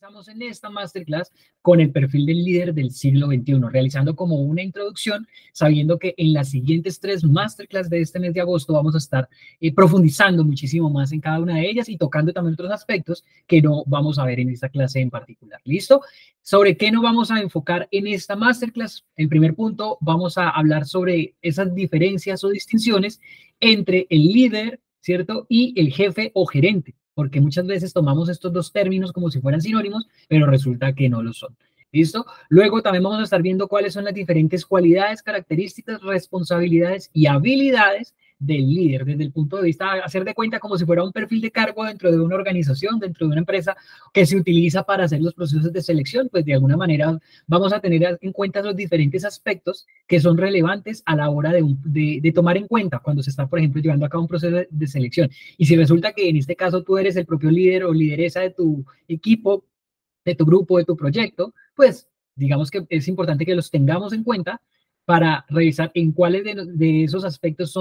Estamos en esta masterclass con el perfil del líder del siglo XXI, realizando como una introducción, sabiendo que en las siguientes 3 masterclass de este mes de agosto vamos a estar profundizando muchísimo más en cada una de ellas y tocando también otros aspectos que no vamos a ver en esta clase en particular. ¿Listo? ¿Sobre qué nos vamos a enfocar en esta masterclass? En primer punto, vamos a hablar sobre esas diferencias o distinciones entre el líder, ¿cierto? Y el jefe o gerente, porque muchas veces tomamos estos dos términos como si fueran sinónimos, pero resulta que no lo son. ¿Listo? Luego también vamos a estar viendo cuáles son las diferentes cualidades, características, responsabilidades y habilidades del líder, desde el punto de vista de hacer de cuenta como si fuera un perfil de cargo dentro de una organización, dentro de una empresa que se utiliza para hacer los procesos de selección, pues de alguna manera vamos a tener en cuenta los diferentes aspectos que son relevantes a la hora de tomar en cuenta cuando se está, por ejemplo, llevando a cabo un proceso de selección. Y si resulta que en este caso tú eres el propio líder o lideresa de tu equipo, de tu grupo, de tu proyecto, pues digamos que es importante que los tengamos en cuenta para revisar en cuáles de esos aspectos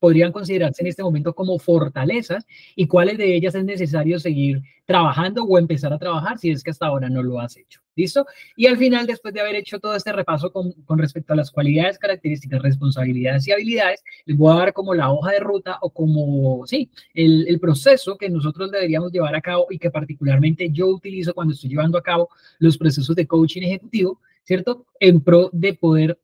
podrían considerarse en este momento como fortalezas y cuáles de ellas es necesario seguir trabajando o empezar a trabajar si es que hasta ahora no lo has hecho. ¿Listo? Y al final, después de haber hecho todo este repaso con respecto a las cualidades, características, responsabilidades y habilidades, les voy a dar como la hoja de ruta o como, sí, el proceso que nosotros deberíamos llevar a cabo y que particularmente yo utilizo cuando estoy llevando a cabo los procesos de coaching ejecutivo, ¿cierto? En pro de poder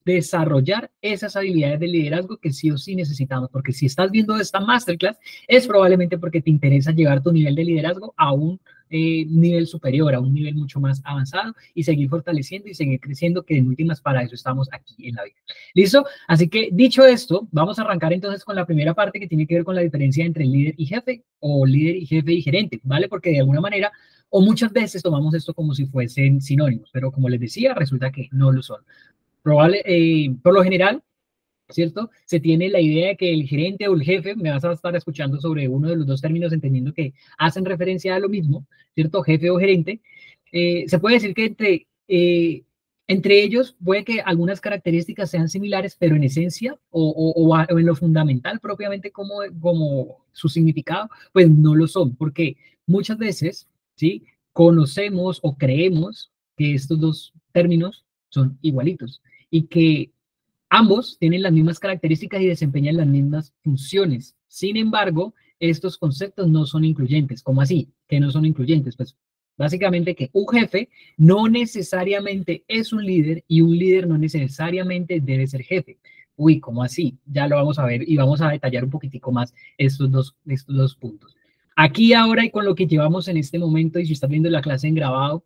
desarrollar esas habilidades de liderazgo que sí o sí necesitamos, porque si estás viendo esta masterclass es probablemente porque te interesa llevar tu nivel de liderazgo a un nivel superior, a un nivel mucho más avanzado y seguir fortaleciendo y seguir creciendo, que en últimas para eso estamos aquí en la vida. ¿Listo? Así que dicho esto, vamos a arrancar entonces con la primera parte que tiene que ver con la diferencia entre líder y jefe o líder y jefe y gerente, ¿vale? Porque de alguna manera o muchas veces tomamos esto como si fuesen sinónimos, pero como les decía, resulta que no lo son. Por lo general, ¿cierto? Se tiene la idea de que el gerente o el jefe, me vas a estar escuchando sobre uno de los dos términos entendiendo que hacen referencia a lo mismo, ¿cierto? Jefe o gerente. Se puede decir que entre ellos puede que algunas características sean similares, pero en esencia o en lo fundamental propiamente como su significado, pues no lo son, porque muchas veces, ¿sí? Conocemos o creemos que estos dos términos son igualitos y que ambos tienen las mismas características y desempeñan las mismas funciones. Sin embargo, estos conceptos no son incluyentes. ¿Cómo así? ¿Que no son incluyentes? Pues básicamente que un jefe no necesariamente es un líder y un líder no necesariamente debe ser jefe. Uy, ¿cómo así? Ya lo vamos a ver y vamos a detallar un poquitico más estos dos puntos. Aquí, ahora y con lo que llevamos en este momento, y si estás viendo la clase en grabado,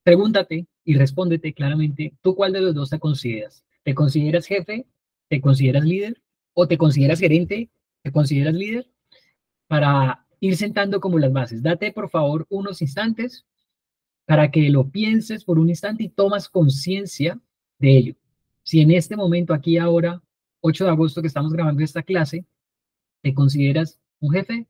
pregúntate y respóndete claramente, ¿tú cuál de los dos te consideras? ¿Te consideras jefe? ¿Te consideras líder? ¿O te consideras gerente? ¿Te consideras líder? Para ir sentando como las bases. Date, por favor, unos instantes para que lo pienses por un instante y tomas conciencia de ello. Si en este momento, aquí ahora, 8 de agosto que estamos grabando esta clase, ¿te consideras un jefe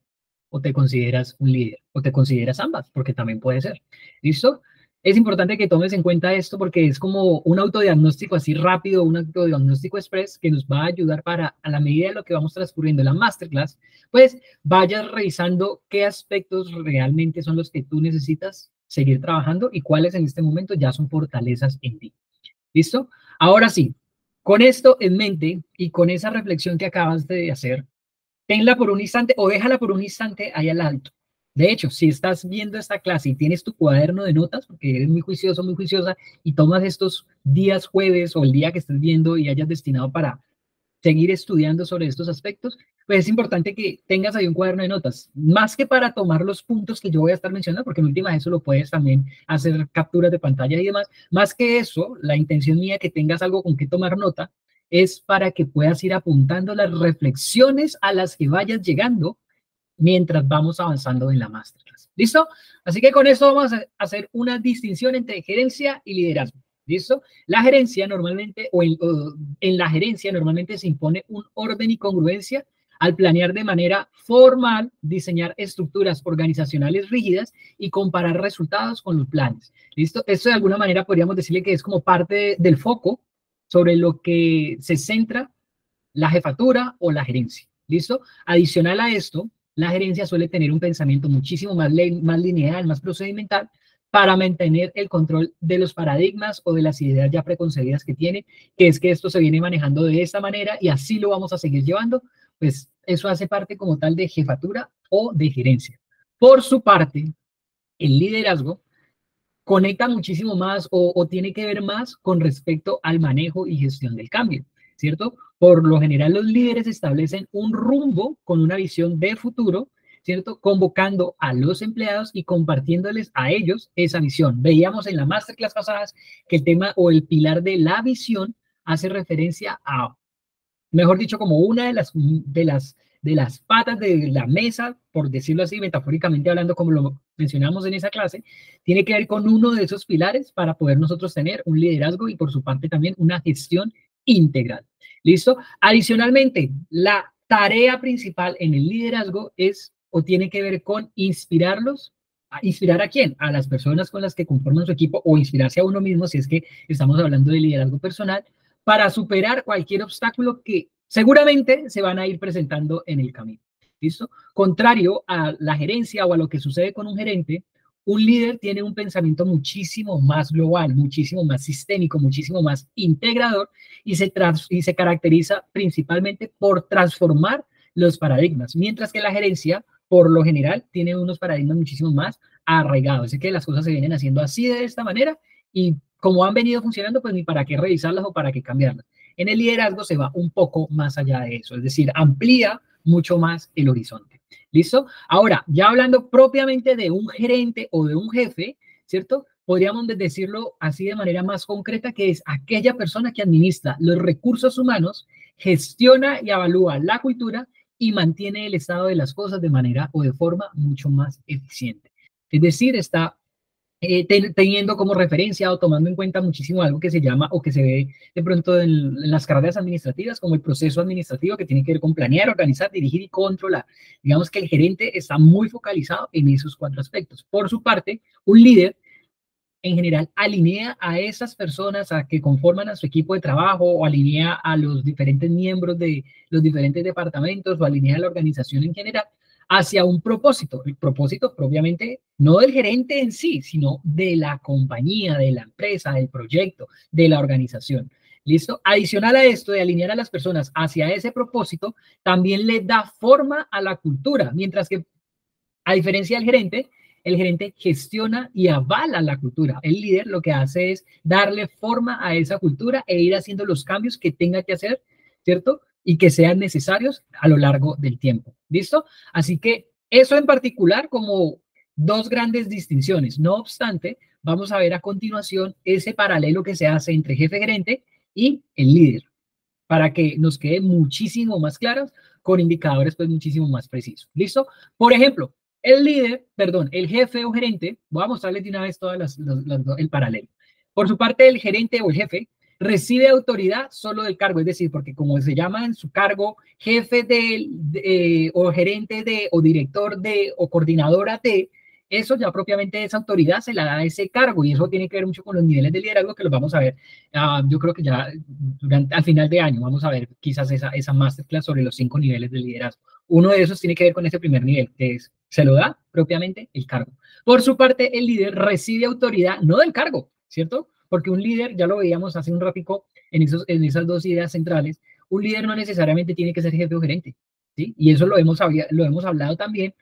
o te consideras un líder? ¿O te consideras ambas? Porque también puede ser. ¿Listo? Es importante que tomes en cuenta esto porque es como un autodiagnóstico así rápido, un autodiagnóstico express que nos va a ayudar para, a la medida de lo que vamos transcurriendo en la masterclass, pues vayas revisando qué aspectos realmente son los que tú necesitas seguir trabajando y cuáles en este momento ya son fortalezas en ti. ¿Listo? Ahora sí, con esto en mente y con esa reflexión que acabas de hacer, tenla por un instante o déjala por un instante ahí al alto. De hecho, si estás viendo esta clase y tienes tu cuaderno de notas, porque eres muy juicioso, muy juiciosa, y tomas estos días jueves o el día que estés viendo y hayas destinado para seguir estudiando sobre estos aspectos, pues es importante que tengas ahí un cuaderno de notas, más que para tomar los puntos que yo voy a estar mencionando, porque en última eso lo puedes también hacer capturas de pantalla y demás. Más que eso, la intención mía que tengas algo con que tomar nota es para que puedas ir apuntando las reflexiones a las que vayas llegando mientras vamos avanzando en la masterclass. ¿Listo? Así que con esto vamos a hacer una distinción entre gerencia y liderazgo. ¿Listo? La gerencia normalmente, o en la gerencia normalmente se impone un orden y congruencia al planear de manera formal, diseñar estructuras organizacionales rígidas y comparar resultados con los planes. ¿Listo? Esto de alguna manera podríamos decirle que es como parte del foco sobre lo que se centra la jefatura o la gerencia. ¿Listo? Adicional a esto, la gerencia suele tener un pensamiento muchísimo más lineal, más procedimental, para mantener el control de los paradigmas o de las ideas ya preconcebidas que tiene, que es que esto se viene manejando de esta manera y así lo vamos a seguir llevando, pues eso hace parte como tal de jefatura o de gerencia. Por su parte, el liderazgo conecta muchísimo más o tiene que ver más con respecto al manejo y gestión del cambio, ¿cierto? Por lo general, los líderes establecen un rumbo con una visión de futuro, ¿cierto? Convocando a los empleados y compartiéndoles a ellos esa visión. Veíamos en la masterclass pasadas que el tema o el pilar de la visión hace referencia a, mejor dicho, como una de las patas de la mesa, por decirlo así, metafóricamente hablando, como lo mencionamos en esa clase, tiene que ver con uno de esos pilares para poder nosotros tener un liderazgo y por su parte también una gestión integral. ¿Listo? Adicionalmente, la tarea principal en el liderazgo es o tiene que ver con inspirarlos. ¿Inspirar a quién? A las personas con las que conforman su equipo o inspirarse a uno mismo, si es que estamos hablando de liderazgo personal, para superar cualquier obstáculo que seguramente se van a ir presentando en el camino. ¿Listo? Contrario a la gerencia o a lo que sucede con un gerente, un líder tiene un pensamiento muchísimo más global, muchísimo más sistémico, muchísimo más integrador y se caracteriza principalmente por transformar los paradigmas, mientras que la gerencia, por lo general, tiene unos paradigmas muchísimo más arraigados. Así que las cosas se vienen haciendo así de esta manera y como han venido funcionando, pues ni para qué revisarlas o para qué cambiarlas. En el liderazgo se va un poco más allá de eso, es decir, amplía mucho más el horizonte. ¿Listo? Ahora, ya hablando propiamente de un gerente o de un jefe, ¿cierto? Podríamos decirlo así de manera más concreta, que es aquella persona que administra los recursos humanos, gestiona y evalúa la cultura y mantiene el estado de las cosas de manera o de forma mucho más eficiente. Es decir, está teniendo como referencia o tomando en cuenta muchísimo algo que se llama o que se ve de pronto en las carreras administrativas como el proceso administrativo que tiene que ver con planear, organizar, dirigir y controlar. Digamos que el gerente está muy focalizado en esos cuatro aspectos. Por su parte, un líder en general alinea a esas personas a que conforman a su equipo de trabajo o alinea a los diferentes miembros de los diferentes departamentos o alinea a la organización en general hacia un propósito. El propósito propiamente no del gerente en sí, sino de la compañía, de la empresa, del proyecto, de la organización. ¿Listo? Adicional a esto de alinear a las personas hacia ese propósito, también le da forma a la cultura, mientras que a diferencia del gerente, el gerente gestiona y avala la cultura. El líder lo que hace es darle forma a esa cultura e ir haciendo los cambios que tenga que hacer, ¿cierto? Y que sean necesarios a lo largo del tiempo. ¿Listo? Así que eso en particular como dos grandes distinciones. No obstante, vamos a ver a continuación ese paralelo que se hace entre jefe-gerente y el líder, para que nos quede muchísimo más claros con indicadores pues muchísimo más precisos. ¿Listo? Por ejemplo, el líder, perdón, el jefe o gerente, voy a mostrarles de una vez todas el paralelo. Por su parte, el gerente o el jefe recibe autoridad solo del cargo, es decir, porque como se llama en su cargo jefe o gerente de, o director de, o coordinadora de, eso ya propiamente esa autoridad se la da a ese cargo y eso tiene que ver mucho con los niveles de liderazgo que los vamos a ver. Yo creo que ya al final de año vamos a ver quizás esa masterclass sobre los 5 niveles de liderazgo. Uno de esos tiene que ver con ese primer nivel, que es, se lo da propiamente el cargo. Por su parte, el líder recibe autoridad no del cargo, ¿cierto? Porque un líder, ya lo veíamos hace un ratico en esas dos ideas centrales, un líder no necesariamente tiene que ser jefe o gerente, ¿sí? Y eso lo hemos hablado también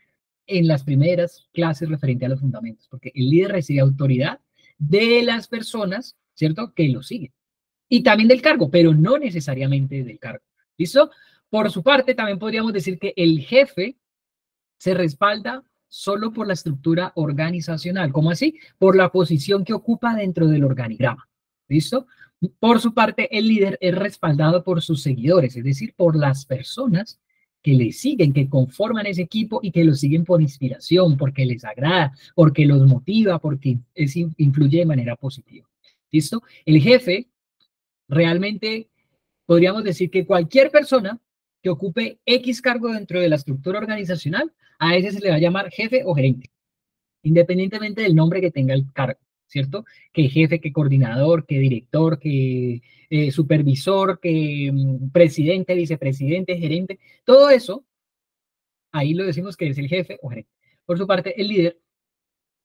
en las primeras clases referente a los fundamentos, porque el líder recibe autoridad de las personas, ¿cierto?, que lo siguen. Y también del cargo, pero no necesariamente del cargo. ¿Listo? Por su parte, también podríamos decir que el jefe se respalda solo por la estructura organizacional. ¿Cómo así? Por la posición que ocupa dentro del organigrama. ¿Listo? Por su parte, el líder es respaldado por sus seguidores, es decir, por las personas que le siguen, que conforman ese equipo y que lo siguen por inspiración, porque les agrada, porque los motiva, porque influye de manera positiva. ¿Listo? El jefe realmente podríamos decir que cualquier persona que ocupe X cargo dentro de la estructura organizacional, a ese se le va a llamar jefe o gerente, independientemente del nombre que tenga el cargo, ¿cierto? Que jefe, que coordinador, que director, que supervisor, que presidente, vicepresidente, gerente, todo eso ahí lo decimos que es el jefe o gerente. Por su parte, el líder,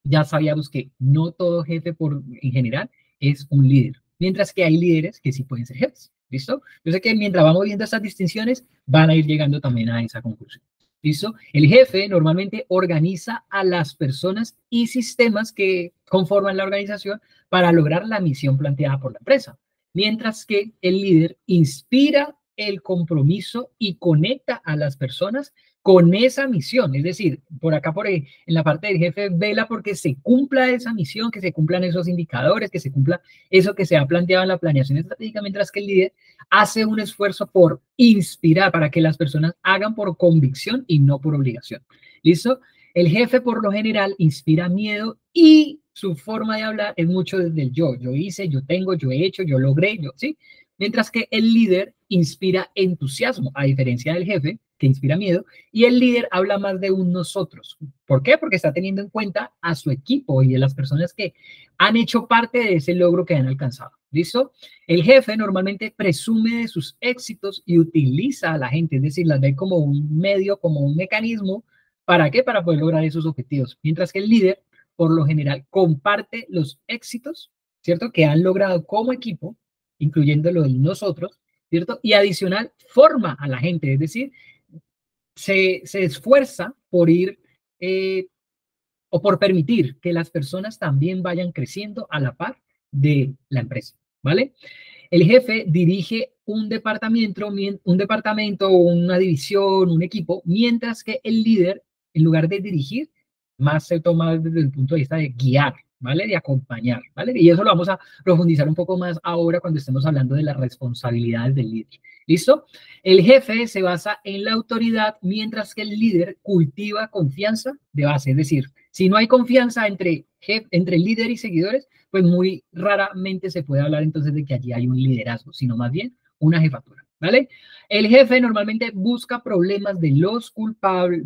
ya sabíamos que no todo jefe en general es un líder, mientras que hay líderes que sí pueden ser jefes. ¿Listo? Yo sé que mientras vamos viendo estas distinciones, van a ir llegando también a esa conclusión. ¿Listo? El jefe normalmente organiza a las personas y sistemas que conforman la organización para lograr la misión planteada por la empresa, mientras que el líder inspira el compromiso y conecta a las personas con esa misión. Es decir, por acá, en la parte del jefe, vela porque se cumpla esa misión, que se cumplan esos indicadores, que se cumpla eso que se ha planteado en la planeación estratégica, mientras que el líder hace un esfuerzo por inspirar, para que las personas hagan por convicción y no por obligación. ¿Listo? El jefe, por lo general, inspira miedo y su forma de hablar es mucho desde el yo. Yo hice, yo tengo, yo he hecho, yo logré, yo, ¿sí? Mientras que el líder inspira entusiasmo, a diferencia del jefe, que inspira miedo, y el líder habla más de un nosotros. ¿Por qué? Porque está teniendo en cuenta a su equipo y a las personas que han hecho parte de ese logro que han alcanzado. ¿Listo? El jefe normalmente presume de sus éxitos y utiliza a la gente, es decir, las ve como un medio, como un mecanismo. ¿Para qué? Para poder lograr esos objetivos. Mientras que el líder, por lo general, comparte los éxitos, ¿cierto? Que han logrado como equipo, incluyendo lo de nosotros, ¿cierto? Y adicional, forma a la gente, es decir, se esfuerza por ir o por permitir que las personas también vayan creciendo a la par de la empresa, ¿vale? El jefe dirige un departamento, una división, un equipo, mientras que el líder, en lugar de dirigir, más se toma desde el punto de vista de guiar, ¿vale? De acompañar, ¿vale? Y eso lo vamos a profundizar un poco más ahora cuando estemos hablando de las responsabilidades del líder. ¿Listo? El jefe se basa en la autoridad, mientras que el líder cultiva confianza de base. Es decir, si no hay confianza entre líder y seguidores, pues muy raramente se puede hablar entonces de que allí hay un liderazgo, sino más bien una jefatura, ¿vale? El jefe normalmente busca problemas de los culpables,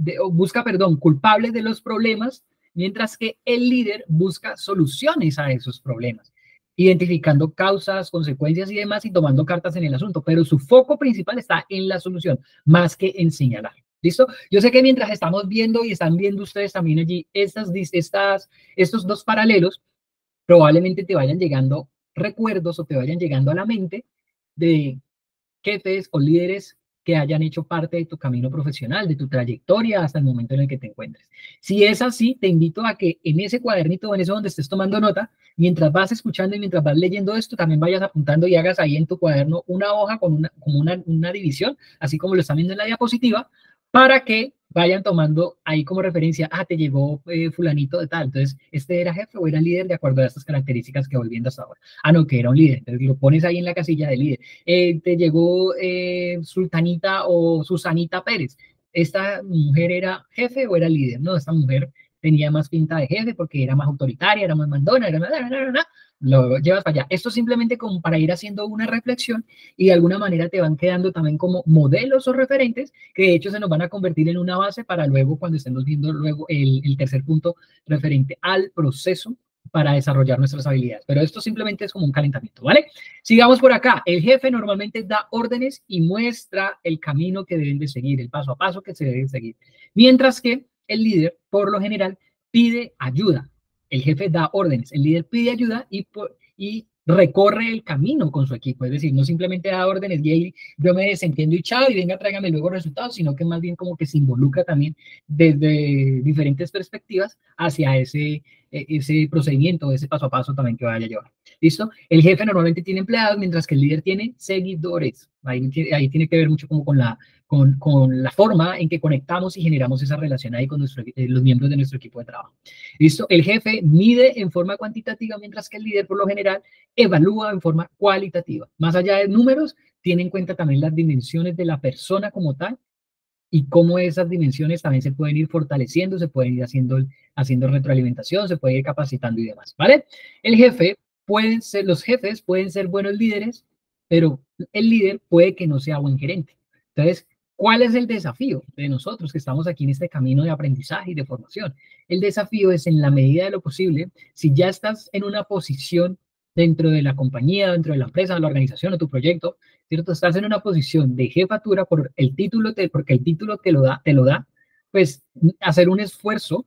culpables de los problemas, mientras que el líder busca soluciones a esos problemas, identificando causas, consecuencias y demás y tomando cartas en el asunto, pero su foco principal está en la solución, más que en señalar. ¿Listo? Yo sé que mientras estamos viendo y están viendo ustedes también allí estos dos paralelos, probablemente te vayan llegando recuerdos o te vayan llegando a la mente de jefes o líderes que hayan hecho parte de tu camino profesional, de tu trayectoria hasta el momento en el que te encuentres. Si es así, te invito a que en ese cuadernito o en eso donde estés tomando nota, mientras vas escuchando y mientras vas leyendo esto, también vayas apuntando y hagas ahí en tu cuaderno una hoja con una división, así como lo están viendo en la diapositiva, para que vayan tomando ahí como referencia, te llegó fulanito de tal, entonces, ¿este era jefe o era líder de acuerdo a estas características que voy viendo hasta ahora? No, que era un líder, entonces lo pones ahí en la casilla de líder. Te llegó Sultanita o Susanita Pérez. ¿Esta mujer era jefe o era líder? No, esta mujer tenía más pinta de jefe porque era más autoritaria, era más mandona, era más... Lo llevas para allá. Esto simplemente como para ir haciendo una reflexión y de alguna manera te van quedando también como modelos o referentes que de hecho se nos van a convertir en una base para luego cuando estemos viendo luego el tercer punto referente al proceso para desarrollar nuestras habilidades. Pero esto simplemente es como un calentamiento, ¿vale? Sigamos por acá. El jefe normalmente da órdenes y muestra el camino que deben de seguir, el paso a paso que se deben seguir. Mientras que el líder, por lo general, pide ayuda. El jefe da órdenes, el líder pide ayuda y recorre el camino con su equipo. Es decir, no simplemente da órdenes y ahí yo me desentiendo y chao, y venga, tráigame luego resultados, sino que más bien como que se involucra también desde diferentes perspectivas hacia ese procedimiento, ese paso a paso también que vaya a llevar. ¿Listo? El jefe normalmente tiene empleados, mientras que el líder tiene seguidores. Ahí tiene que ver mucho como con la forma en que conectamos y generamos esa relación ahí con los miembros de nuestro equipo de trabajo. ¿Listo? El jefe mide en forma cuantitativa, mientras que el líder, por lo general, evalúa en forma cualitativa. Más allá de números, tiene en cuenta también las dimensiones de la persona como tal y cómo esas dimensiones también se pueden ir fortaleciendo, se pueden ir haciendo retroalimentación, se puede ir capacitando y demás, ¿vale? Los jefes pueden ser buenos líderes, pero el líder puede que no sea buen gerente. Entonces, ¿cuál es el desafío de nosotros que estamos aquí en este camino de aprendizaje y de formación? El desafío es, en la medida de lo posible, si ya estás en una posición dentro de la compañía, dentro de la empresa, la organización o tu proyecto, ¿cierto? Estás en una posición de jefatura porque el título te lo da, pues, hacer un esfuerzo,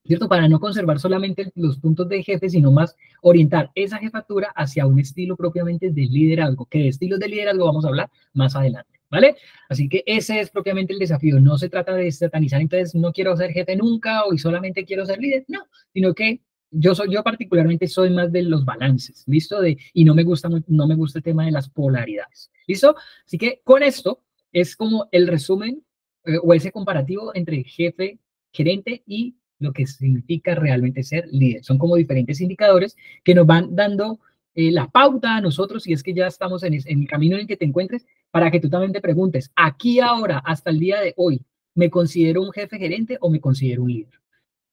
¿cierto? Para no conservar solamente los puntos de jefe, sino más orientar esa jefatura hacia un estilo propiamente de liderazgo, que de estilos de liderazgo vamos a hablar más adelante, ¿vale? Así que ese es propiamente el desafío. No se trata de satanizar, entonces no quiero ser jefe nunca o solamente quiero ser líder, no, sino que yo particularmente soy más de los balances, ¿listo? Y no me gusta el tema de las polaridades, ¿listo? Así que con esto es como el resumen o ese comparativo entre jefe, gerente y lo que significa realmente ser líder. Son como diferentes indicadores que nos van dando la pauta a nosotros, si es que ya estamos en el camino en el que te encuentres, para que tú también te preguntes, aquí ahora, hasta el día de hoy, ¿me considero un jefe gerente o me considero un líder?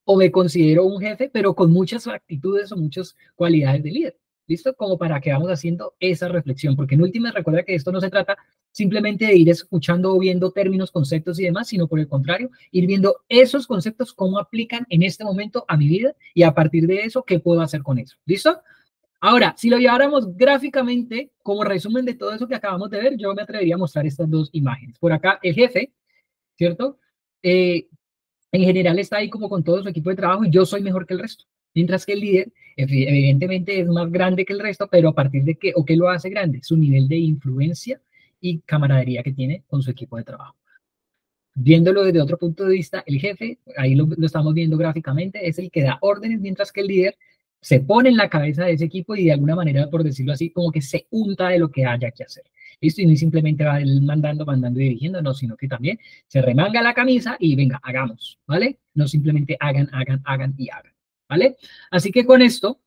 O me considero un jefe, pero con muchas actitudes o muchas cualidades de líder. ¿Listo? Como para que vamos haciendo esa reflexión, porque en última recuerda que esto no se trata simplemente de ir escuchando o viendo términos, conceptos y demás, sino por el contrario, ir viendo esos conceptos, cómo aplican en este momento a mi vida y a partir de eso, qué puedo hacer con eso. ¿Listo? Ahora, si lo lleváramos gráficamente, como resumen de todo eso que acabamos de ver, yo me atrevería a mostrar estas dos imágenes. Por acá, el jefe, ¿cierto? En general está ahí como con todo su equipo de trabajo y yo soy mejor que el resto. Mientras que el líder, evidentemente, es más grande que el resto, pero a partir de qué o qué lo hace grande, su nivel de influencia y camaradería que tiene con su equipo de trabajo. Viéndolo desde otro punto de vista, el jefe, ahí lo estamos viendo gráficamente, es el que da órdenes, mientras que el líder se pone en la cabeza de ese equipo y de alguna manera, por decirlo así, como que se unta de lo que haya que hacer. Listo, y no simplemente va él mandando y dirigiendo, no, sino que también se remanga la camisa y venga, hagamos, ¿vale? No simplemente hagan y hagan, ¿vale? Así que con esto,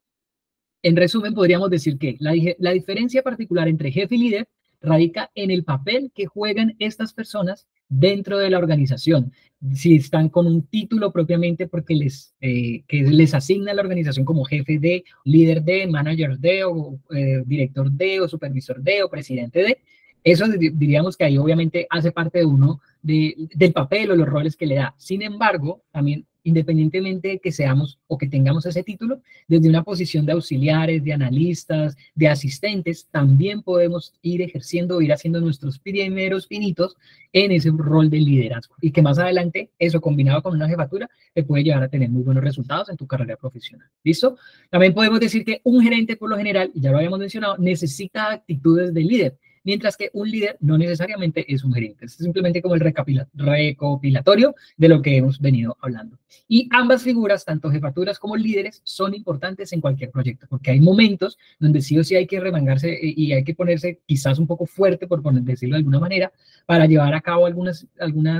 en resumen, podríamos decir que la diferencia particular entre jefe y líder radica en el papel que juegan estas personas dentro de la organización. Si están con un título propiamente porque que les asigna la organización como jefe de, líder de, manager de, o director de, o supervisor de, o presidente de, eso diríamos que ahí obviamente hace parte de uno del papel o los roles que le da. Sin embargo, también independientemente de que seamos o que tengamos ese título, desde una posición de auxiliares, de analistas, de asistentes, también podemos ir ejerciendo, ir haciendo nuestros primeros pinitos en ese rol de liderazgo. Y que más adelante, eso combinado con una jefatura, te puede llevar a tener muy buenos resultados en tu carrera profesional. ¿Listo? También podemos decir que un gerente, por lo general, y ya lo habíamos mencionado, necesita actitudes de líder, mientras que un líder no necesariamente es un gerente. Es simplemente como el recopilatorio de lo que hemos venido hablando. Y ambas figuras, tanto jefaturas como líderes, son importantes en cualquier proyecto, porque hay momentos donde sí o sí hay que remangarse y hay que ponerse quizás un poco fuerte, por decirlo de alguna manera, para llevar a cabo algunas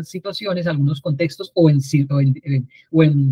situaciones, algunos contextos o en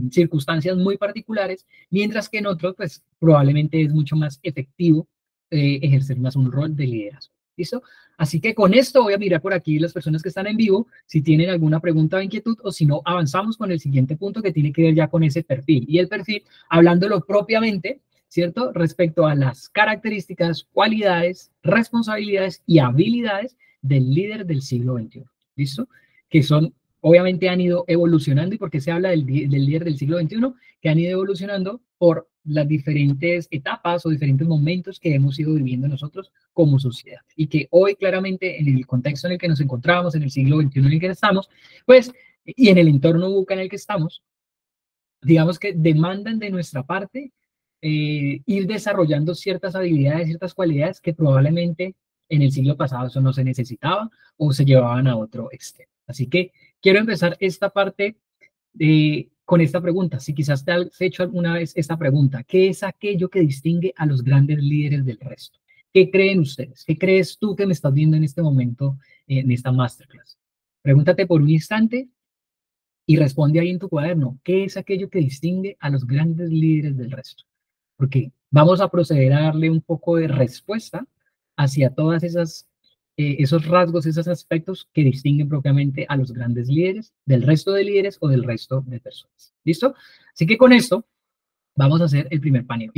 circunstancias muy particulares, mientras que en otros, pues probablemente es mucho más efectivo ejercer más un rol de liderazgo. ¿Listo? Así que con esto voy a mirar por aquí las personas que están en vivo, si tienen alguna pregunta o inquietud, o si no, avanzamos con el siguiente punto que tiene que ver ya con ese perfil. Y el perfil, hablándolo propiamente, ¿cierto? Respecto a las características, cualidades, responsabilidades y habilidades del líder del siglo XXI. ¿Listo? Que son, obviamente han ido evolucionando. ¿Y por qué se habla del líder del siglo XXI? Que han ido evolucionando por las diferentes etapas o diferentes momentos que hemos ido viviendo nosotros como sociedad. Y que hoy claramente en el contexto en el que nos encontramos, en el siglo XXI en el que estamos, pues, y en el entorno buca en el que estamos, digamos que demandan de nuestra parte ir desarrollando ciertas habilidades, ciertas cualidades que probablemente en el siglo pasado eso no se necesitaba o se llevaban a otro extremo. Así que quiero empezar esta parte con esta pregunta. Si quizás te has hecho alguna vez esta pregunta, ¿qué es aquello que distingue a los grandes líderes del resto? ¿Qué creen ustedes? ¿Qué crees tú que me estás viendo en este momento en esta masterclass? Pregúntate por un instante y responde ahí en tu cuaderno, ¿qué es aquello que distingue a los grandes líderes del resto? Porque vamos a proceder a darle un poco de respuesta hacia todas esos rasgos, esos aspectos que distinguen propiamente a los grandes líderes del resto de líderes o del resto de personas. ¿Listo? Así que con esto vamos a hacer el primer paneo.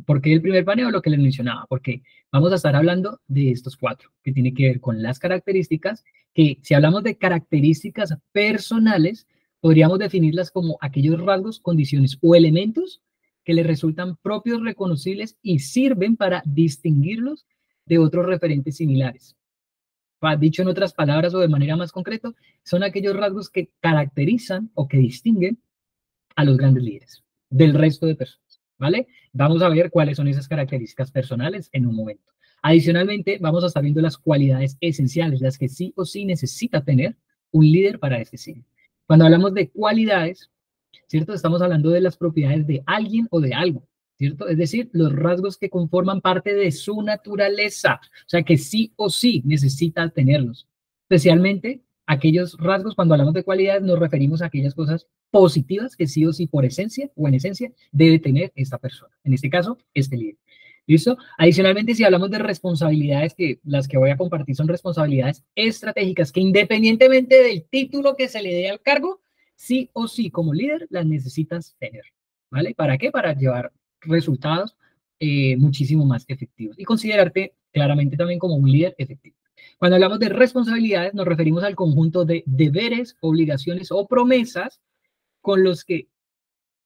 ¿Por qué el primer paneo? Lo que les mencionaba, porque vamos a estar hablando de estos cuatro, que tiene que ver con las características, que si hablamos de características personales, podríamos definirlas como aquellos rasgos, condiciones o elementos que les resultan propios, reconocibles y sirven para distinguirlos de otros referentes similares. Dicho en otras palabras o de manera más concreta, son aquellos rasgos que caracterizan o que distinguen a los grandes líderes del resto de personas, ¿vale? Vamos a ver cuáles son esas características personales en un momento. Adicionalmente, vamos a estar viendo las cualidades esenciales, las que sí o sí necesita tener un líder para este siglo. Cuando hablamos de cualidades, ¿cierto? Estamos hablando de las propiedades de alguien o de algo, ¿cierto? Es decir, los rasgos que conforman parte de su naturaleza, o sea, que sí o sí necesita tenerlos. Especialmente aquellos rasgos, cuando hablamos de cualidades, nos referimos a aquellas cosas positivas que sí o sí por esencia o en esencia debe tener esta persona. En este caso, este líder. ¿Listo? Adicionalmente, si hablamos de responsabilidades, que las que voy a compartir son responsabilidades estratégicas, que independientemente del título que se le dé al cargo, sí o sí como líder las necesitas tener, ¿vale? ¿Para qué? Para llevar resultados muchísimo más efectivos y considerarte claramente también como un líder efectivo. Cuando hablamos de responsabilidades nos referimos al conjunto de deberes, obligaciones o promesas con los que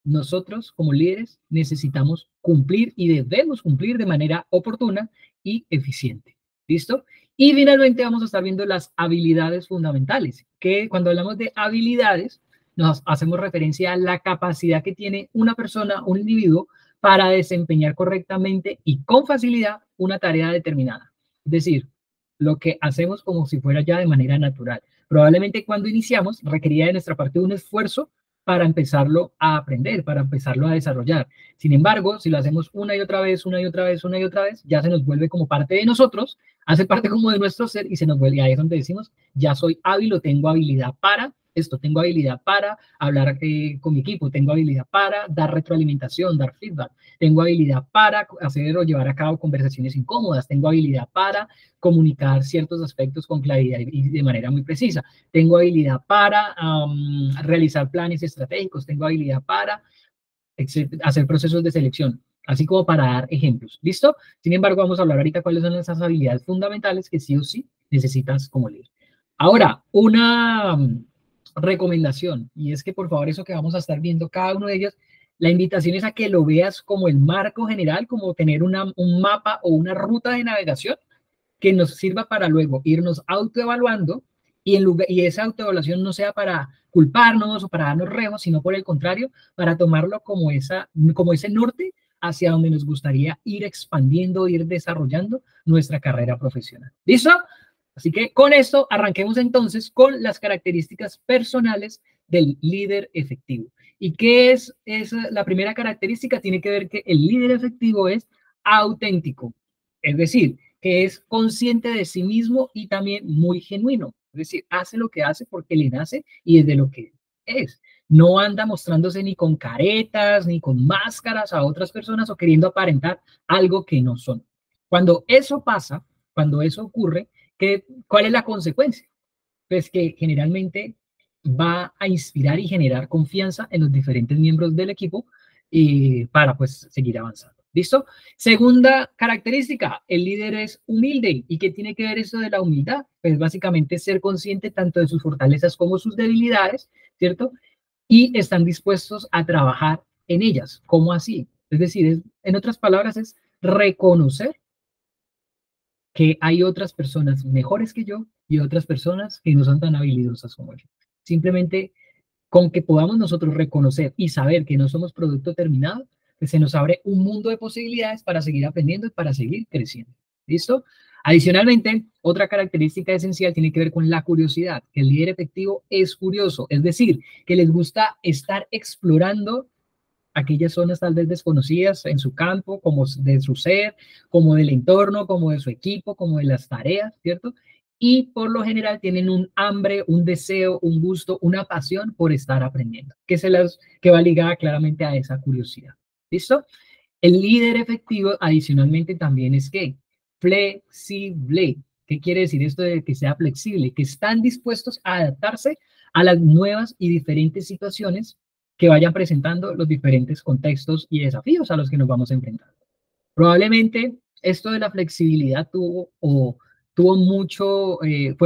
nosotros como líderes necesitamos cumplir y debemos cumplir de manera oportuna y eficiente. ¿Listo? Y finalmente vamos a estar viendo las habilidades fundamentales, que cuando hablamos de habilidades nos hacemos referencia a la capacidad que tiene una persona, un individuo, para desempeñar correctamente y con facilidad una tarea determinada. Es decir, lo que hacemos como si fuera ya de manera natural. Probablemente cuando iniciamos requería de nuestra parte un esfuerzo para empezarlo a aprender, para empezarlo a desarrollar. Sin embargo, si lo hacemos una y otra vez, una y otra vez, una y otra vez, ya se nos vuelve como parte de nosotros, hace parte como de nuestro ser y se nos vuelve, ahí es donde decimos, ya soy hábil o tengo habilidad para esto, tengo habilidad para hablar con mi equipo, tengo habilidad para dar retroalimentación, dar feedback, tengo habilidad para hacer o llevar a cabo conversaciones incómodas, tengo habilidad para comunicar ciertos aspectos con claridad y de manera muy precisa, tengo habilidad para realizar planes estratégicos, tengo habilidad para hacer procesos de selección, así como para dar ejemplos. ¿Listo? Sin embargo, vamos a hablar ahorita cuáles son esas habilidades fundamentales que sí o sí necesitas como líder. Ahora, una recomendación, y es que por favor eso que vamos a estar viendo cada uno de ellos, la invitación es a que lo veas como el marco general, como tener un mapa o una ruta de navegación que nos sirva para luego irnos autoevaluando y esa autoevaluación no sea para culparnos o para darnos rejos, sino por el contrario, para tomarlo como ese norte hacia donde nos gustaría ir expandiendo, ir desarrollando nuestra carrera profesional. ¿Listo? Así que con esto arranquemos entonces con las características personales del líder efectivo. ¿Y qué es la primera característica? Tiene que ver que el líder efectivo es auténtico, es decir, que es consciente de sí mismo y también muy genuino. Es decir, hace lo que hace porque le nace y es de lo que es. No anda mostrándose ni con caretas, ni con máscaras a otras personas o queriendo aparentar algo que no son. Cuando eso pasa, cuando eso ocurre, ¿cuál es la consecuencia? Pues que generalmente va a inspirar y generar confianza en los diferentes miembros del equipo para pues seguir avanzando. ¿Listo? Segunda característica, el líder es humilde. ¿Y qué tiene que ver eso de la humildad? Pues básicamente ser consciente tanto de sus fortalezas como sus debilidades, ¿cierto? Y están dispuestos a trabajar en ellas. ¿Cómo así? Es decir, en otras palabras, es reconocer que hay otras personas mejores que yo y otras personas que no son tan habilidosas como yo. Simplemente con que podamos nosotros reconocer y saber que no somos producto terminado, que se nos abre un mundo de posibilidades para seguir aprendiendo y para seguir creciendo. ¿Listo? Adicionalmente, otra característica esencial tiene que ver con la curiosidad. El líder efectivo es curioso, es decir, que les gusta estar explorando aquellas zonas tal vez desconocidas en su campo, como de su ser, como del entorno, como de su equipo, como de las tareas, ¿cierto? Y por lo general tienen un hambre, un deseo, un gusto, una pasión por estar aprendiendo, que va ligada claramente a esa curiosidad. ¿Listo? El líder efectivo adicionalmente también es que flexible. ¿Qué quiere decir esto de que sea flexible? Que están dispuestos a adaptarse a las nuevas y diferentes situaciones que vayan presentando los diferentes contextos y desafíos a los que nos vamos a enfrentar. Probablemente esto de la flexibilidad fue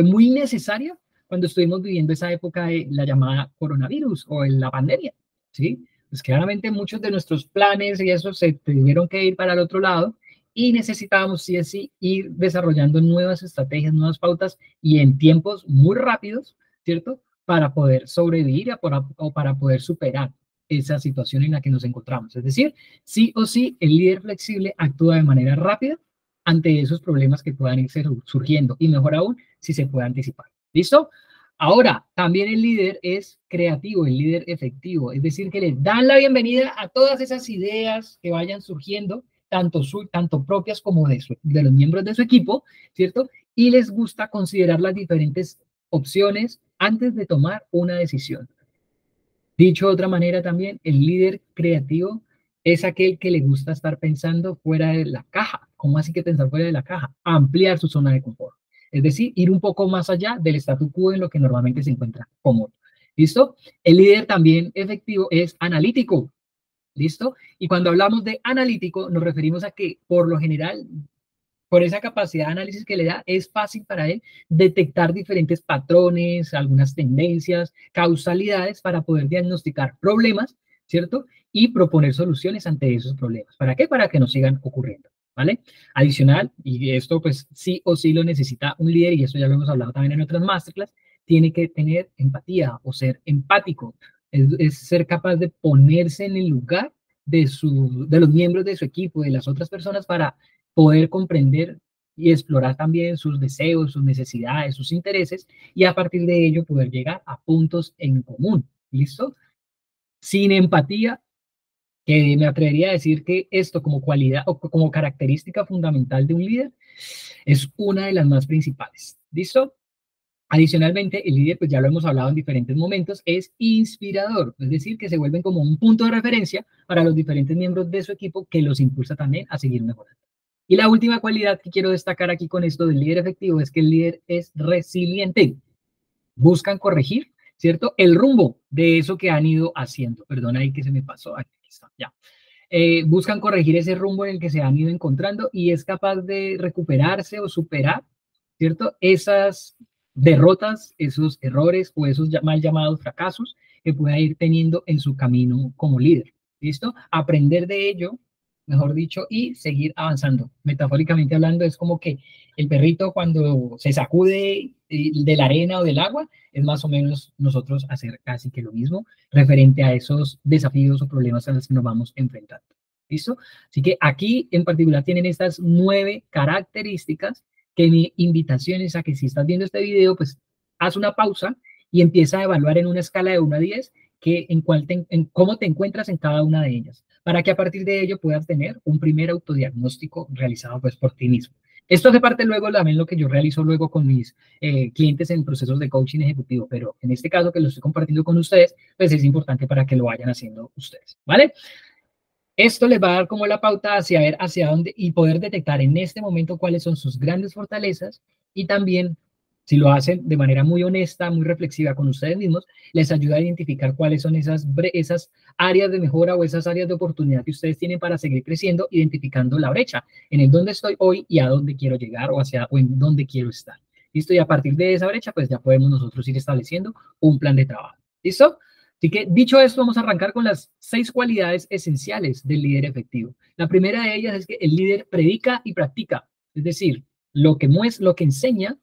muy necesaria cuando estuvimos viviendo esa época de la llamada coronavirus o en la pandemia, ¿sí? Pues claramente muchos de nuestros planes y eso se tuvieron que ir para el otro lado y necesitábamos sí o sí ir desarrollando nuevas estrategias, nuevas pautas y en tiempos muy rápidos, ¿cierto? Para poder sobrevivir o para poder superar esa situación en la que nos encontramos. Es decir, sí o sí, el líder flexible actúa de manera rápida ante esos problemas que puedan ir surgiendo y mejor aún si se puede anticipar. ¿Listo? Ahora, también el líder es creativo, el líder efectivo, es decir, que le dan la bienvenida a todas esas ideas que vayan surgiendo, tanto propias como de los miembros de su equipo, ¿cierto? Y les gusta considerar las diferentes opciones antes de tomar una decisión. Dicho de otra manera también, el líder creativo es aquel que le gusta estar pensando fuera de la caja. ¿Cómo así que pensar fuera de la caja? Ampliar su zona de confort. Es decir, ir un poco más allá del statu quo en lo que normalmente se encuentra cómodo. ¿Listo? El líder también efectivo es analítico. ¿Listo? Y cuando hablamos de analítico, nos referimos a que por lo general por esa capacidad de análisis que le da, es fácil para él detectar diferentes patrones, algunas tendencias, causalidades para poder diagnosticar problemas, ¿cierto? Y proponer soluciones ante esos problemas. ¿Para qué? Para que no sigan ocurriendo, ¿vale? Adicional, y esto pues sí o sí lo necesita un líder, y esto ya lo hemos hablado también en otras masterclass, tiene que tener empatía o ser empático, es ser capaz de ponerse en el lugar de los miembros de su equipo, de las otras personas para poder comprender y explorar también sus deseos, sus necesidades, sus intereses, y a partir de ello poder llegar a puntos en común. ¿Listo? Sin empatía, que me atrevería a decir que esto como cualidad o como característica fundamental de un líder es una de las más principales. ¿Listo? Adicionalmente, el líder, pues ya lo hemos hablado en diferentes momentos, es inspirador, es decir, que se vuelven como un punto de referencia para los diferentes miembros de su equipo que los impulsa también a seguir mejorando. Y la última cualidad que quiero destacar aquí con esto del líder efectivo es que el líder es resiliente. Buscan corregir, ¿cierto? El rumbo de eso que han ido haciendo. Perdona ahí que se me pasó. Aquí está, ya. Buscan corregir ese rumbo en el que se han ido encontrando y es capaz de recuperarse o superar, ¿cierto? Esas derrotas, esos errores o esos mal llamados fracasos que pueda ir teniendo en su camino como líder. ¿Listo? Aprender de ello, mejor dicho, y seguir avanzando. Metafóricamente hablando, es como que el perrito cuando se sacude de la arena o del agua, es más o menos nosotros hacer casi que lo mismo referente a esos desafíos o problemas a los que nos vamos enfrentando. ¿Listo? Así que aquí en particular tienen estas 9 características que mi invitación es a que si estás viendo este video, pues haz una pausa y empieza a evaluar en una escala de 1 a 10 en cómo te encuentras en cada una de ellas, para que a partir de ello puedas tener un primer autodiagnóstico realizado pues por ti mismo. Esto hace parte luego también lo que yo realizo luego con mis clientes en procesos de coaching ejecutivo, pero en este caso que lo estoy compartiendo con ustedes, pues es importante para que lo vayan haciendo ustedes, ¿vale? Esto les va a dar como la pauta hacia ver hacia dónde y poder detectar en este momento cuáles son sus grandes fortalezas y también, si lo hacen de manera muy honesta, muy reflexiva con ustedes mismos, les ayuda a identificar cuáles son esas áreas de mejora o esas áreas de oportunidad que ustedes tienen para seguir creciendo, identificando la brecha en el dónde estoy hoy y a dónde quiero llegar o en dónde quiero estar. ¿Listo? Y a partir de esa brecha, pues ya podemos nosotros ir estableciendo un plan de trabajo. ¿Listo? Así que, dicho esto, vamos a arrancar con las 6 cualidades esenciales del líder efectivo. La primera de ellas es que el líder predica y practica. Es decir, lo que enseña,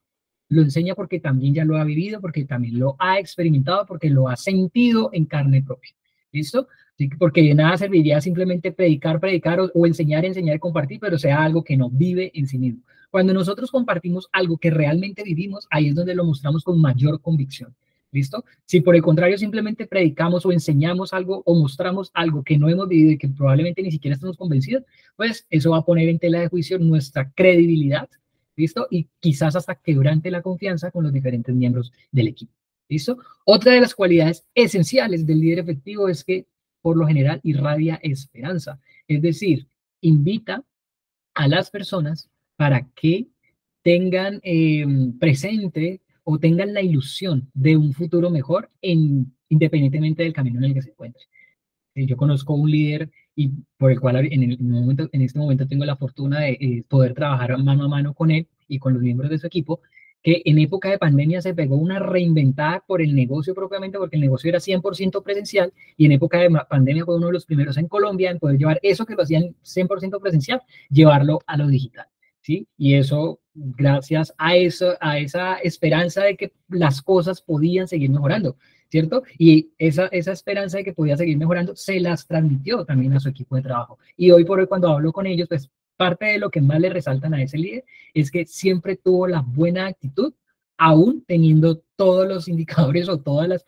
lo enseña porque también ya lo ha vivido, porque también lo ha experimentado, porque lo ha sentido en carne propia. ¿Listo? Así que porque de nada serviría simplemente predicar o enseñar y compartir, pero sea algo que no vive en sí mismo. Cuando nosotros compartimos algo que realmente vivimos, ahí es donde lo mostramos con mayor convicción. ¿Listo? Si por el contrario simplemente predicamos o enseñamos algo o mostramos algo que no hemos vivido y que probablemente ni siquiera estamos convencidos, pues eso va a poner en tela de juicio nuestra credibilidad, ¿listo? Y quizás hasta quebrante la confianza con los diferentes miembros del equipo, ¿listo? Otra de las cualidades esenciales del líder efectivo es que por lo general irradia esperanza, es decir, invita a las personas para que tengan presente o tengan la ilusión de un futuro mejor independientemente del camino en el que se encuentren. Yo conozco un líder y por el cual en este momento tengo la fortuna de poder trabajar mano a mano con él y con los miembros de su equipo, que en época de pandemia se pegó una reinventada por el negocio propiamente, porque el negocio era 100% presencial, y en época de pandemia fue uno de los primeros en Colombia en poder llevar eso que lo hacían 100% presencial, llevarlo a lo digital, ¿sí? Y eso, gracias a eso, a esa esperanza de que las cosas podían seguir mejorando, ¿cierto? Y esa esperanza de que podía seguir mejorando se las transmitió también a su equipo de trabajo. Y hoy por hoy, cuando hablo con ellos, pues parte de lo que más le resaltan a ese líder es que siempre tuvo la buena actitud, aún teniendo todos los indicadores o todas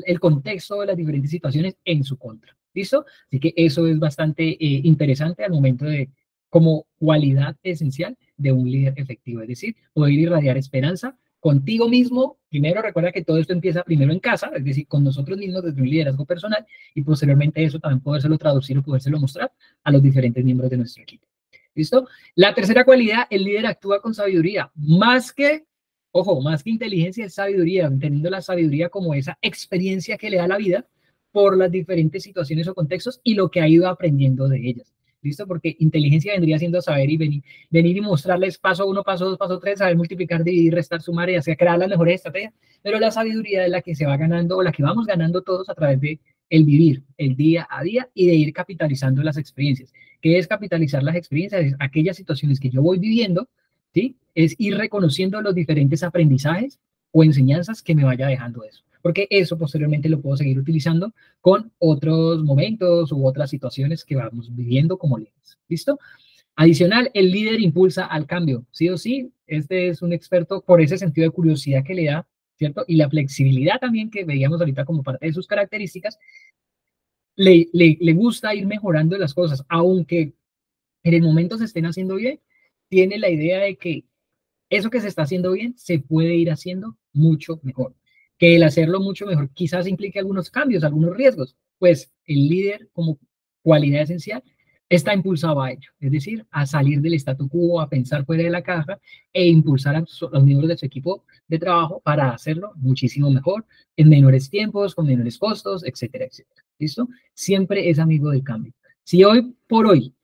el contexto de las diferentes situaciones en su contra. ¿Listo? Así que eso es bastante interesante al momento de, como cualidad esencial de un líder efectivo, es decir, poder irradiar esperanza contigo mismo. Primero, recuerda que todo esto empieza primero en casa, es decir, con nosotros mismos desde un liderazgo personal, y posteriormente eso también podérselo traducir o podérselo mostrar a los diferentes miembros de nuestro equipo. ¿Listo? La tercera cualidad, el líder actúa con sabiduría, más que, ojo, más que inteligencia es sabiduría, entendiendo la sabiduría como esa experiencia que le da la vida por las diferentes situaciones o contextos y lo que ha ido aprendiendo de ellas. ¿Listo? Porque inteligencia vendría siendo saber y venir y mostrarles paso 1, paso 2, paso 3, saber multiplicar, dividir, restar, sumar y así crear las mejores estrategias. Pero la sabiduría es la que se va ganando o la que vamos ganando todos a través de el vivir, el día a día y de ir capitalizando las experiencias. ¿Qué es capitalizar las experiencias? Es aquellas situaciones que yo voy viviendo, ¿sí? Es ir reconociendo los diferentes aprendizajes o enseñanzas que me vaya dejando eso. Porque eso posteriormente lo puedo seguir utilizando con otros momentos u otras situaciones que vamos viviendo como líderes. ¿Listo? Adicional, el líder impulsa al cambio, sí o sí. Este es un experto por ese sentido de curiosidad que le da, ¿cierto? Y la flexibilidad también que veíamos ahorita como parte de sus características, le gusta ir mejorando las cosas, aunque en el momento se estén haciendo bien, tiene la idea de que eso que se está haciendo bien se puede ir haciendo mucho mejor. Que el hacerlo mucho mejor quizás implique algunos cambios, algunos riesgos. Pues el líder, como cualidad esencial, está impulsado a ello, es decir, a salir del statu quo, a pensar fuera de la caja e impulsar a los miembros de su equipo de trabajo para hacerlo muchísimo mejor, en menores tiempos, con menores costos, etcétera, etcétera. ¿Listo? Siempre es amigo del cambio. Si hoy por hoy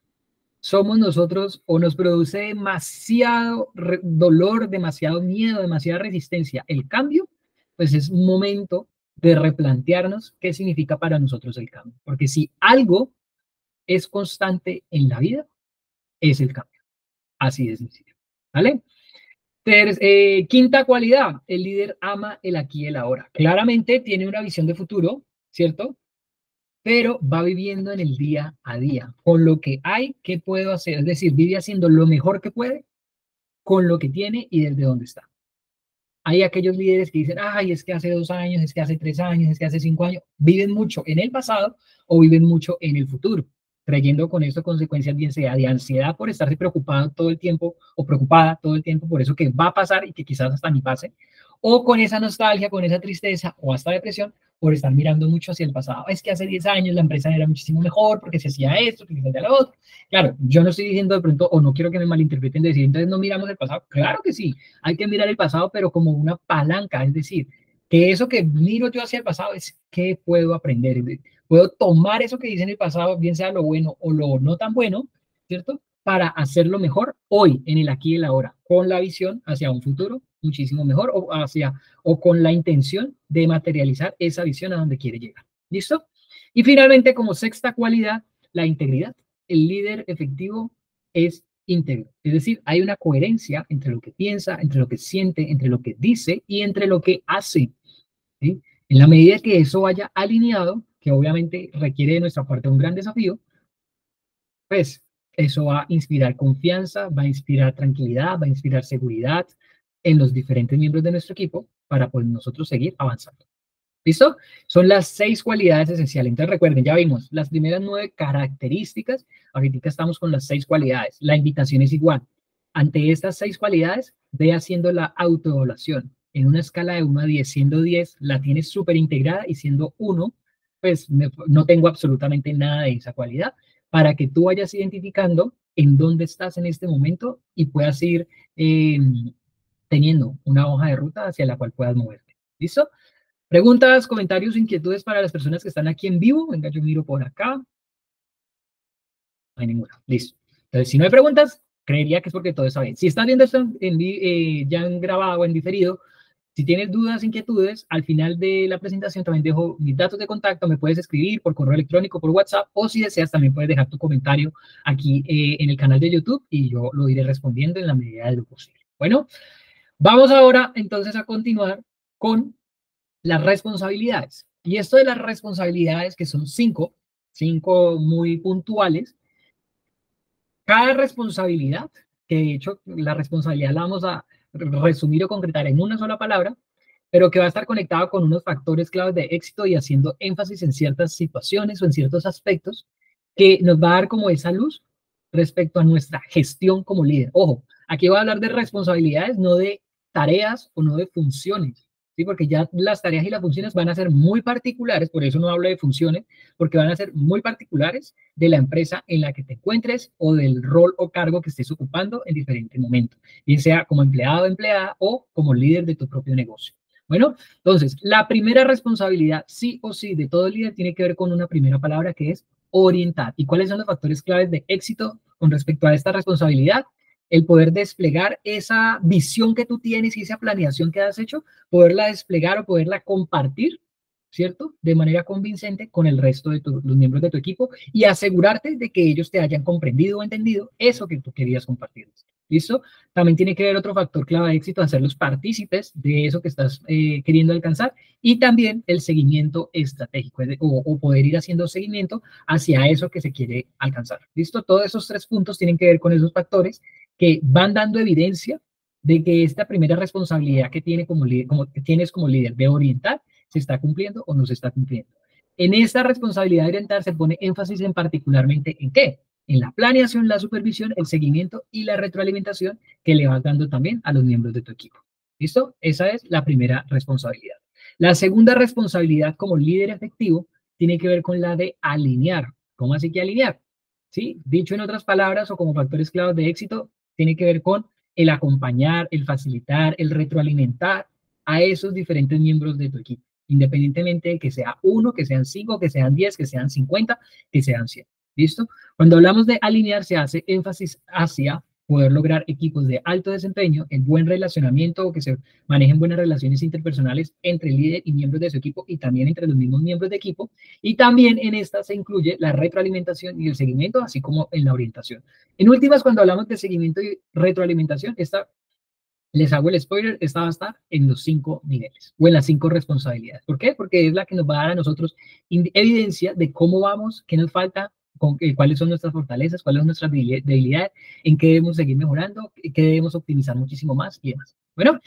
somos nosotros o nos produce demasiado dolor, demasiado miedo, demasiada resistencia el cambio, pues es un momento de replantearnos qué significa para nosotros el cambio. Porque si algo es constante en la vida, es el cambio. Así de sencillo. ¿Vale? Quinta cualidad, el líder ama el aquí y el ahora. Claramente tiene una visión de futuro, ¿cierto? Pero va viviendo en el día a día, con lo que hay, ¿qué puedo hacer? Es decir, vive haciendo lo mejor que puede con lo que tiene y desde donde está. Hay aquellos líderes que dicen, ay, es que hace 2 años, es que hace 3 años, es que hace 5 años, viven mucho en el pasado o viven mucho en el futuro, trayendo con esto consecuencias bien sea de ansiedad por estarse preocupado todo el tiempo o preocupada todo el tiempo por eso que va a pasar y que quizás hasta ni pase, o con esa nostalgia, con esa tristeza o hasta depresión por estar mirando mucho hacia el pasado. Es que hace 10 años la empresa era muchísimo mejor porque se hacía esto, que se hacía lo otro. Claro, yo no estoy diciendo de pronto, o no quiero que me malinterpreten de decir, entonces no miramos el pasado. Claro que sí, hay que mirar el pasado, pero como una palanca, es decir, que eso que miro yo hacia el pasado es qué puedo aprender. Puedo tomar eso que dice en el pasado, bien sea lo bueno o lo no tan bueno, ¿cierto? Para hacerlo mejor hoy, en el aquí y el ahora, con la visión hacia un futuro muchísimo mejor o con la intención de materializar esa visión a donde quiere llegar. ¿Listo? Y finalmente, como sexta cualidad, la integridad. El líder efectivo es íntegro. Es decir, hay una coherencia entre lo que piensa, entre lo que siente, entre lo que dice y entre lo que hace. ¿Sí? En la medida que eso vaya alineado, que obviamente requiere de nuestra parte un gran desafío, pues eso va a inspirar confianza, va a inspirar tranquilidad, va a inspirar seguridad en los diferentes miembros de nuestro equipo para pues nosotros seguir avanzando. ¿Listo? Son las 6 cualidades esenciales. Entonces recuerden, ya vimos las primeras 9 características. Ahorita estamos con las 6 cualidades. La invitación es igual. Ante estas 6 cualidades, ve haciendo la autoevaluación. En una escala de 1 a 10, siendo 10, la tienes súper integrada y siendo 1, pues no tengo absolutamente nada de esa cualidad para que tú vayas identificando en dónde estás en este momento y puedas ir teniendo una hoja de ruta hacia la cual puedas moverte. ¿Listo? Preguntas, comentarios, inquietudes para las personas que están aquí en vivo. Venga, yo miro por acá. No hay ninguna. Listo. Entonces, si no hay preguntas, creería que es porque todo está bien. Si estás viendo esto ya en grabado o en diferido, si tienes dudas, inquietudes, al final de la presentación también dejo mis datos de contacto, me puedes escribir por correo electrónico, por WhatsApp, o si deseas también puedes dejar tu comentario aquí en el canal de YouTube y yo lo iré respondiendo en la medida de lo posible. Bueno, vamos ahora entonces a continuar con las responsabilidades. Y esto de las responsabilidades, que son cinco muy puntuales, cada responsabilidad, que de hecho la responsabilidad la vamos a resumir o concretar en una sola palabra, pero que va a estar conectada con unos factores claves de éxito y haciendo énfasis en ciertas situaciones o en ciertos aspectos que nos va a dar como esa luz respecto a nuestra gestión como líder. Ojo, aquí voy a hablar de responsabilidades, no de tareas o no de funciones, ¿sí? Porque ya las tareas y las funciones van a ser muy particulares, por eso no hablo de funciones, porque van a ser muy particulares de la empresa en la que te encuentres o del rol o cargo que estés ocupando en diferentes momentos, bien sea como empleado, empleada o como líder de tu propio negocio. Bueno, entonces, la primera responsabilidad, sí o sí, de todo líder tiene que ver con una primera palabra que es orientar. ¿Y cuáles son los factores claves de éxito con respecto a esta responsabilidad? El poder desplegar esa visión que tú tienes y esa planeación que has hecho, poderla desplegar o poderla compartir, ¿cierto? De manera convincente con el resto de los miembros de tu equipo y asegurarte de que ellos te hayan comprendido o entendido eso que tú querías compartir. ¿Listo? También tiene que ver otro factor clave de éxito, hacerlos partícipes de eso que estás queriendo alcanzar y también el seguimiento estratégico o poder ir haciendo seguimiento hacia eso que se quiere alcanzar. ¿Listo? Todos esos tres puntos tienen que ver con esos factores que van dando evidencia de que esta primera responsabilidad que, que tienes como líder de orientar se está cumpliendo o no se está cumpliendo. En esta responsabilidad de orientar se pone énfasis en particularmente en qué, en la planeación, la supervisión, el seguimiento y la retroalimentación que le vas dando también a los miembros de tu equipo. ¿Listo? Esa es la primera responsabilidad. La segunda responsabilidad como líder efectivo tiene que ver con la de alinear. ¿Cómo así que alinear? ¿Sí? Dicho en otras palabras o como factores claves de éxito, tiene que ver con el acompañar, el facilitar, el retroalimentar a esos diferentes miembros de tu equipo, independientemente de que sea uno, que sean 5, que sean 10, que sean 50, que sean 100. ¿Listo? Cuando hablamos de alinear, se hace énfasis hacia poder lograr equipos de alto desempeño, en buen relacionamiento, o que se manejen buenas relaciones interpersonales entre el líder y miembros de su equipo y también entre los mismos miembros de equipo. Y también en esta se incluye la retroalimentación y el seguimiento, así como en la orientación. En últimas, cuando hablamos de seguimiento y retroalimentación, les hago el spoiler, esta va a estar en los 5 niveles o en las 5 responsabilidades. ¿Por qué? Porque es la que nos va a dar a nosotros evidencia de cómo vamos, qué nos falta, cuáles son nuestras fortalezas, cuáles son nuestras debilidades, en qué debemos seguir mejorando, qué debemos optimizar muchísimo más y demás. Bueno,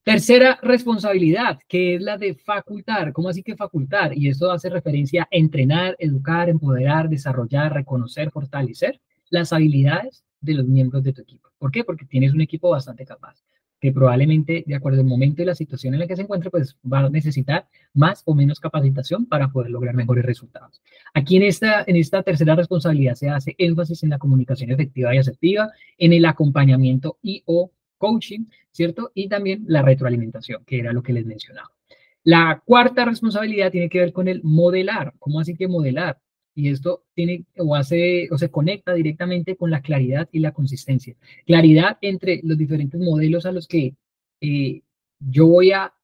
tercera responsabilidad, que es la de facultar. ¿Cómo así que facultar? Y esto hace referencia a entrenar, educar, empoderar, desarrollar, reconocer, fortalecer las habilidades de los miembros de tu equipo. ¿Por qué? Porque tienes un equipo bastante capaz, que probablemente, de acuerdo al momento y la situación en la que se encuentre, pues va a necesitar más o menos capacitación para poder lograr mejores resultados. Aquí en esta tercera responsabilidad se hace énfasis en la comunicación efectiva y asertiva, en el acompañamiento y o coaching, ¿cierto? Y también la retroalimentación, que era lo que les mencionaba. La cuarta responsabilidad tiene que ver con el modelar. ¿Cómo así que modelar? Y esto tiene o se conecta directamente con la claridad y la consistencia. Claridad entre los diferentes modelos a los que yo voy a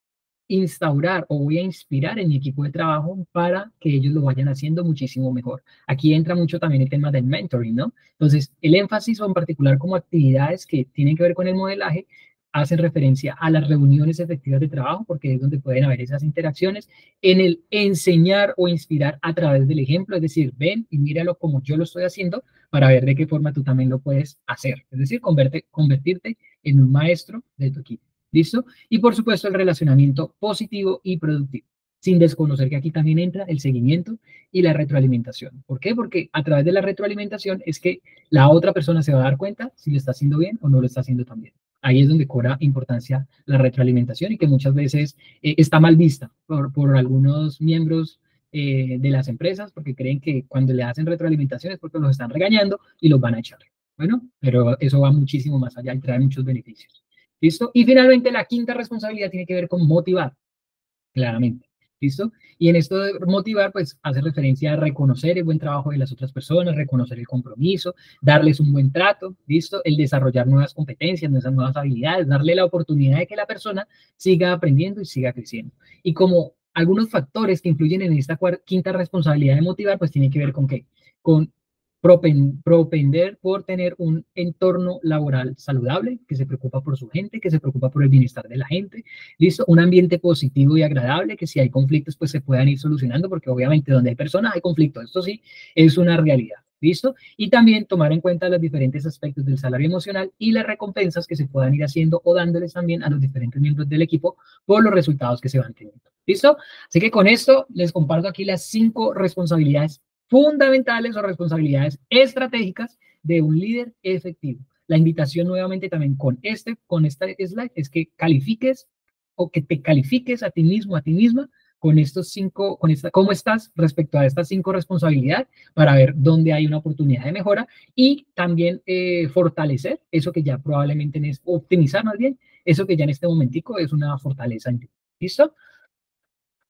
instaurar o voy a inspirar en mi equipo de trabajo para que ellos lo vayan haciendo muchísimo mejor. Aquí entra mucho también el tema del mentoring, ¿no? Entonces, el énfasis o en particular como actividades que tienen que ver con el modelaje hacen referencia a las reuniones efectivas de trabajo, porque es donde pueden haber esas interacciones, en el enseñar o inspirar a través del ejemplo, es decir, ven y míralo como yo lo estoy haciendo para ver de qué forma tú también lo puedes hacer, es decir, convertirte en un maestro de tu equipo. ¿Listo? Y por supuesto el relacionamiento positivo y productivo, sin desconocer que aquí también entra el seguimiento y la retroalimentación. ¿Por qué? Porque a través de la retroalimentación es que la otra persona se va a dar cuenta si lo está haciendo bien o no lo está haciendo tan bien. Ahí es donde cobra importancia la retroalimentación y que muchas veces está mal vista por algunos miembros de las empresas porque creen que cuando le hacen retroalimentación es porque los están regañando y los van a echar. Bueno, pero eso va muchísimo más allá y trae muchos beneficios. ¿Listo? Y finalmente la quinta responsabilidad tiene que ver con motivar, claramente. ¿Listo? Y en esto de motivar, pues hace referencia a reconocer el buen trabajo de las otras personas, reconocer el compromiso, darles un buen trato, ¿listo? El desarrollar nuevas competencias, nuevas habilidades, darle la oportunidad de que la persona siga aprendiendo y siga creciendo. Y como algunos factores que influyen en esta quinta responsabilidad de motivar, pues tiene que ver con qué? Con propender por tener un entorno laboral saludable, que se preocupa por su gente, que se preocupa por el bienestar de la gente, ¿listo? Un ambiente positivo y agradable, que si hay conflictos, pues se puedan ir solucionando, porque obviamente donde hay personas hay conflictos, esto sí es una realidad, ¿listo? Y también tomar en cuenta los diferentes aspectos del salario emocional y las recompensas que se puedan ir haciendo o dándoles también a los diferentes miembros del equipo por los resultados que se van teniendo, ¿listo? Así que con esto les comparto aquí las 5 responsabilidades fundamentales o responsabilidades estratégicas de un líder efectivo. La invitación nuevamente también con esta slide es que califiques o que te califiques a ti mismo, a ti misma, con estos 5, cómo estás respecto a estas 5 responsabilidades para ver dónde hay una oportunidad de mejora y también fortalecer eso que ya probablemente es optimizar más bien, eso que ya en este momentico es una fortaleza en ti. ¿Listo?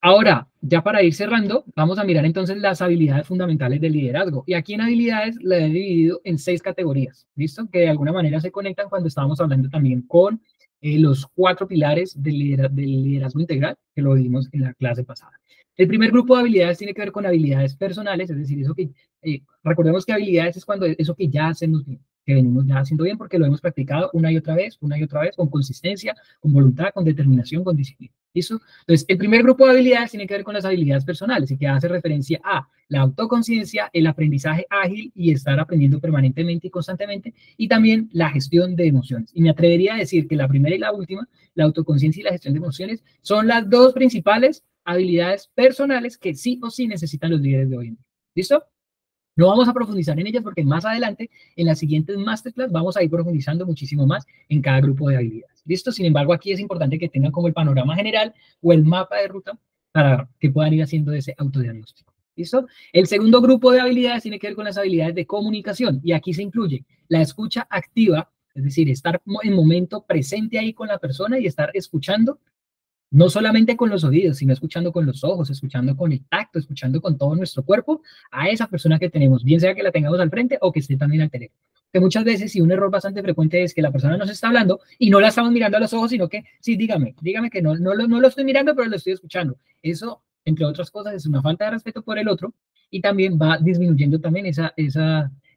Ahora, ya para ir cerrando, vamos a mirar entonces las habilidades fundamentales del liderazgo. Y aquí en habilidades la he dividido en 6 categorías, ¿listo? Que de alguna manera se conectan cuando estábamos hablando también con los 4 pilares del liderazgo integral, que lo vimos en la clase pasada. El primer grupo de habilidades tiene que ver con habilidades personales, es decir, eso que, recordemos que habilidades es cuando eso que ya hacemos bien, que venimos ya haciendo bien porque lo hemos practicado una y otra vez, con consistencia, con voluntad, con determinación, con disciplina. ¿Listo? Entonces, el primer grupo de habilidades tiene que ver con las habilidades personales y que hace referencia a la autoconciencia, el aprendizaje ágil y estar aprendiendo permanentemente y constantemente, y también la gestión de emociones. Y me atrevería a decir que la primera y la última, la autoconciencia y la gestión de emociones, son las 2 principales habilidades personales que sí o sí necesitan los líderes de hoy en día. ¿Listo? No vamos a profundizar en ellas porque más adelante, en las siguientes masterclass, vamos a ir profundizando muchísimo más en cada grupo de habilidades. ¿Listo? Sin embargo, aquí es importante que tengan como el panorama general o el mapa de ruta para que puedan ir haciendo ese autodiagnóstico. ¿Listo? El segundo grupo de habilidades tiene que ver con las habilidades de comunicación y aquí se incluye la escucha activa, es decir, estar en momento presente ahí con la persona y estar escuchando no solamente con los oídos, sino escuchando con los ojos, escuchando con el tacto, escuchando con todo nuestro cuerpo a esa persona que tenemos, bien sea que la tengamos al frente o que esté también al teléfono. Que muchas veces, y un error bastante frecuente es que la persona nos está hablando y no la estamos mirando a los ojos, sino que, sí, dígame que no lo estoy mirando, pero lo estoy escuchando. Eso, entre otras cosas, es una falta de respeto por el otro y también va disminuyendo también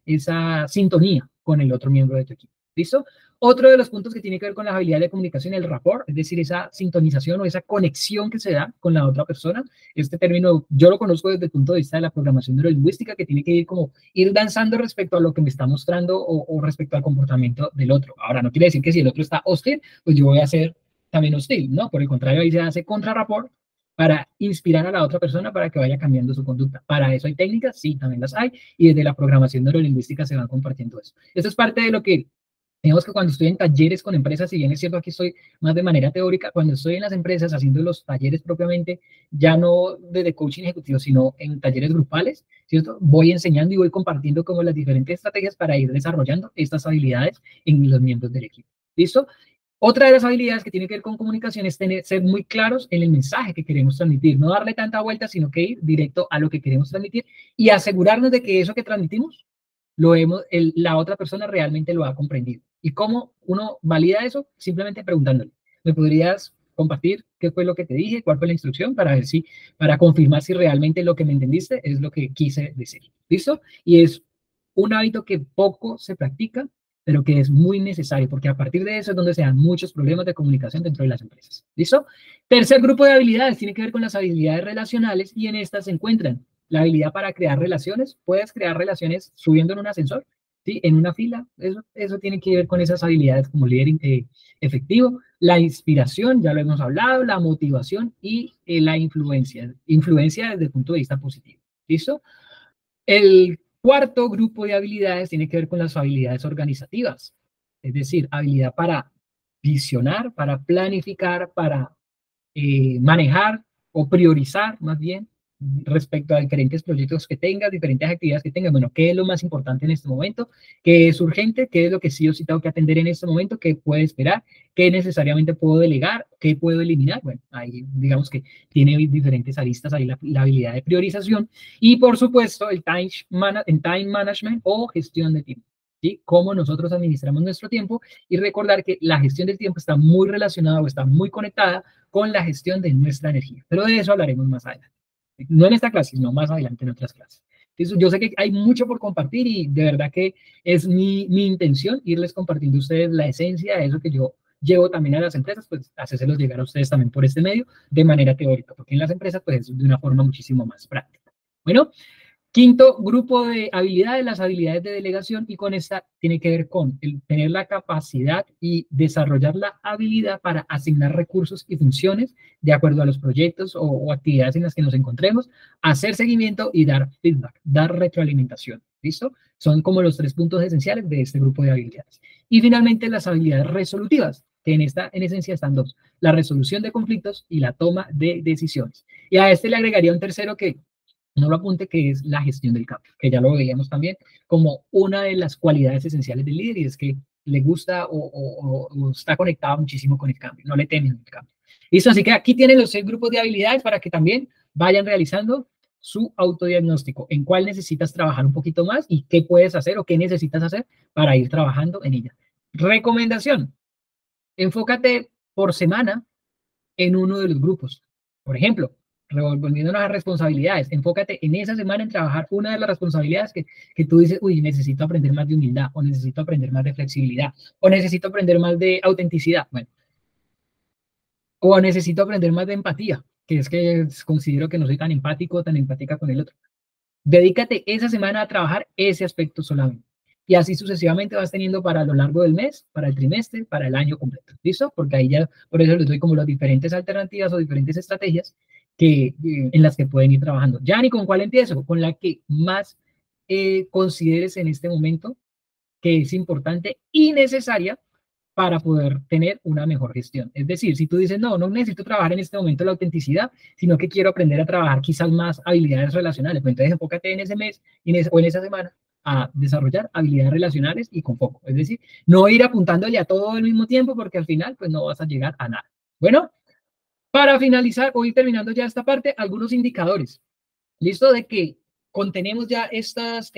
esa sintonía con el otro miembro de tu equipo. ¿Listo? Otro de los puntos que tiene que ver con la habilidad de comunicación, el rapport, es decir, esa sintonización o esa conexión que se da con la otra persona. Este término yo lo conozco desde el punto de vista de la programación neurolingüística, que tiene que ir danzando respecto a lo que me está mostrando o respecto al comportamiento del otro. Ahora, no quiere decir que si el otro está hostil, pues yo voy a ser también hostil, ¿no? Por el contrario, ahí se hace contra-rapport para inspirar a la otra persona para que vaya cambiando su conducta. Para eso hay técnicas, sí, también las hay, y desde la programación neurolingüística se van compartiendo eso. Esto es parte de lo que digamos que cuando estoy en talleres con empresas, si bien es cierto aquí estoy más de manera teórica, cuando estoy en las empresas haciendo los talleres propiamente, ya no desde coaching ejecutivo, sino en talleres grupales, ¿cierto? Voy enseñando y voy compartiendo como las diferentes estrategias para ir desarrollando estas habilidades en los miembros del equipo. ¿Listo? Otra de las habilidades que tiene que ver con comunicación es ser muy claros en el mensaje que queremos transmitir, no darle tanta vuelta, sino que ir directo a lo que queremos transmitir y asegurarnos de que eso que transmitimos la otra persona realmente lo ha comprendido. ¿Y cómo uno valida eso? Simplemente preguntándole. ¿Me podrías compartir qué fue lo que te dije? ¿Cuál fue la instrucción? Para confirmar si realmente lo que me entendiste es lo que quise decir. ¿Listo? Y es un hábito que poco se practica, pero que es muy necesario, porque a partir de eso es donde se dan muchos problemas de comunicación dentro de las empresas. ¿Listo? Tercer grupo de habilidades tiene que ver con las habilidades relacionales y en estas se encuentran la habilidad para crear relaciones. Puedes crear relaciones subiendo en un ascensor, ¿sí? En una fila. Eso tiene que ver con esas habilidades como líder efectivo. La inspiración, ya lo hemos hablado, la motivación y la influencia. Influencia desde el punto de vista positivo. ¿Listo? El cuarto grupo de habilidades tiene que ver con las habilidades organizativas. Es decir, habilidad para visionar, para planificar, para manejar o priorizar más bien respecto a diferentes proyectos que tengas, diferentes actividades que tengas. Bueno, ¿qué es lo más importante en este momento? ¿Qué es urgente? ¿Qué es lo que sí o sí tengo que atender en este momento? ¿Qué puede esperar? ¿Qué necesariamente puedo delegar? ¿Qué puedo eliminar? Bueno, ahí digamos que tiene diferentes aristas ahí la habilidad de priorización y por supuesto el time management o gestión de tiempo. ¿Sí? Cómo nosotros administramos nuestro tiempo y recordar que la gestión del tiempo está muy relacionada o está muy conectada con la gestión de nuestra energía. Pero de eso hablaremos más adelante. No en esta clase, sino más adelante en otras clases. Entonces, yo sé que hay mucho por compartir y de verdad que es mi intención irles compartiendo a ustedes la esencia de eso que yo llevo también a las empresas, pues hacérselos llegar a ustedes también por este medio de manera teórica, porque en las empresas pues es de una forma muchísimo más práctica. Bueno, quinto grupo de habilidades, las habilidades de delegación, y con esta tiene que ver con el tener la capacidad y desarrollar la habilidad para asignar recursos y funciones de acuerdo a los proyectos o actividades en las que nos encontremos, hacer seguimiento y dar feedback, dar retroalimentación. ¿Listo? Son como los 3 puntos esenciales de este grupo de habilidades. Y finalmente las habilidades resolutivas, que en esencia están 2, la resolución de conflictos y la toma de decisiones. Y a este le agregaría un tercero que no lo apunte, que es la gestión del cambio, que ya lo veíamos también como una de las cualidades esenciales del líder y es que le gusta o está conectado muchísimo con el cambio, no le temen el cambio. Listo, así que aquí tienen los 6 grupos de habilidades para que también vayan realizando su autodiagnóstico, en cuál necesitas trabajar un poquito más y qué puedes hacer o qué necesitas hacer para ir trabajando en ella. Recomendación, enfócate por semana en uno de los grupos. Por ejemplo, volviéndonos a responsabilidades, enfócate en esa semana en trabajar una de las responsabilidades que tú dices, uy, necesito aprender más de humildad, o necesito aprender más de flexibilidad, o necesito aprender más de autenticidad, bueno, o necesito aprender más de empatía, que es que considero que no soy tan empático, tan empática con el otro. Dedícate esa semana a trabajar ese aspecto solamente. Y así sucesivamente vas teniendo para lo largo del mes, para el trimestre, para el año completo. ¿Listo? Porque ahí ya, por eso les doy como las diferentes alternativas o diferentes estrategias en las que pueden ir trabajando. Ya, ¿y con cuál empiezo? Con la que más consideres en este momento que es importante y necesaria para poder tener una mejor gestión. Es decir, si tú dices, no, no necesito trabajar en este momento la autenticidad, sino que quiero aprender a trabajar quizás más habilidades relacionales, pues entonces enfócate en ese mes o en esa semana a desarrollar habilidades relacionales y con foco. Es decir, no ir apuntándole a todo al mismo tiempo porque al final pues no vas a llegar a nada. Bueno, para finalizar o ir terminando ya esta parte, algunos indicadores. ¿Listo? De que contenemos ya estas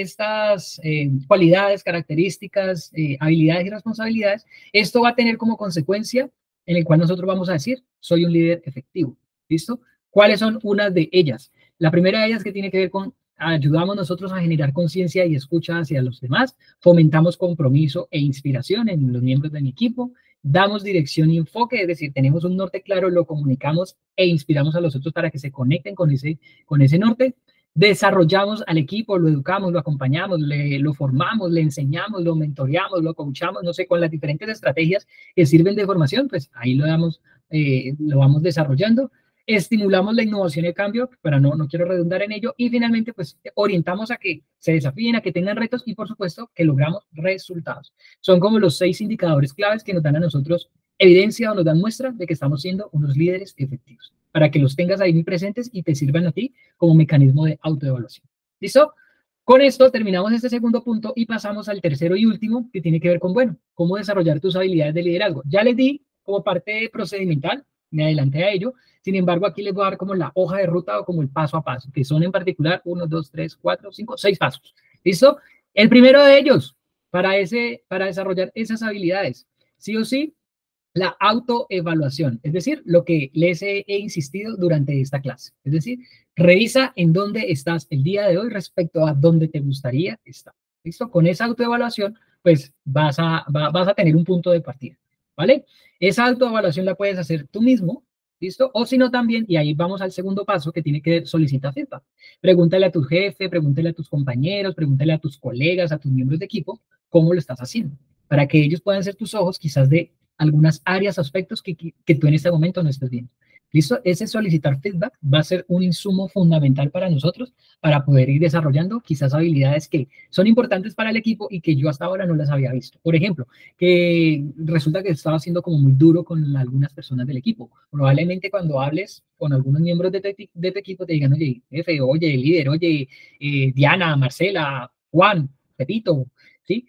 cualidades, características, habilidades y responsabilidades. Esto va a tener como consecuencia en el cual nosotros vamos a decir, soy un líder efectivo. ¿Listo? ¿Cuáles son unas de ellas? La primera de ellas que tiene que ver con ayudamos nosotros a generar conciencia y escucha hacia los demás, fomentamos compromiso e inspiración en los miembros de mi equipo, damos dirección y enfoque, es decir, tenemos un norte claro, lo comunicamos e inspiramos a los otros para que se conecten con ese norte. Desarrollamos al equipo, lo educamos, lo acompañamos, lo formamos, le enseñamos, lo mentoreamos, lo coachamos, no sé, con las diferentes estrategias que sirven de formación, pues ahí lo vamos desarrollando. Estimulamos la innovación y el cambio, pero no quiero redundar en ello. Y finalmente, pues orientamos a que se desafíen, a que tengan retos y, por supuesto, que logramos resultados. Son como los 6 indicadores claves que nos dan a nosotros evidencia o nos dan muestra de que estamos siendo unos líderes efectivos, para que los tengas ahí muy presentes y te sirvan a ti como mecanismo de autoevaluación. ¿Listo? Con esto terminamos este segundo punto y pasamos al tercero y último, que tiene que ver con, bueno, cómo desarrollar tus habilidades de liderazgo. Ya les di como parte procedimental, me adelanté a ello. Sin embargo, aquí les voy a dar como la hoja de ruta o como el paso a paso, que son en particular 1, 2, 3, 4, 5, 6 pasos. ¿Listo? El primero de ellos, para desarrollar esas habilidades, sí o sí, la autoevaluación, es decir, lo que les he insistido durante esta clase. Es decir, revisa en dónde estás el día de hoy respecto a dónde te gustaría estar. ¿Listo? Con esa autoevaluación, pues vas a tener un punto de partida. ¿Vale? Esa autoevaluación la puedes hacer tú mismo, ¿listo? O si no también, y ahí vamos al segundo paso que tiene que solicitar feedback. Pregúntale a tu jefe, pregúntale a tus compañeros, pregúntale a tus colegas, a tus miembros de equipo, cómo lo estás haciendo, para que ellos puedan ser tus ojos quizás de algunas áreas, aspectos que tú en este momento no estés viendo. ¿Listo? Ese solicitar feedback va a ser un insumo fundamental para nosotros para poder ir desarrollando quizás habilidades que son importantes para el equipo y que yo hasta ahora no las había visto. Por ejemplo, que resulta que estaba siendo como muy duro con algunas personas del equipo. Probablemente cuando hables con algunos miembros de tu equipo te digan, oye, jefe, oye, líder, oye, Diana, Marcela, Juan, Pepito, ¿sí?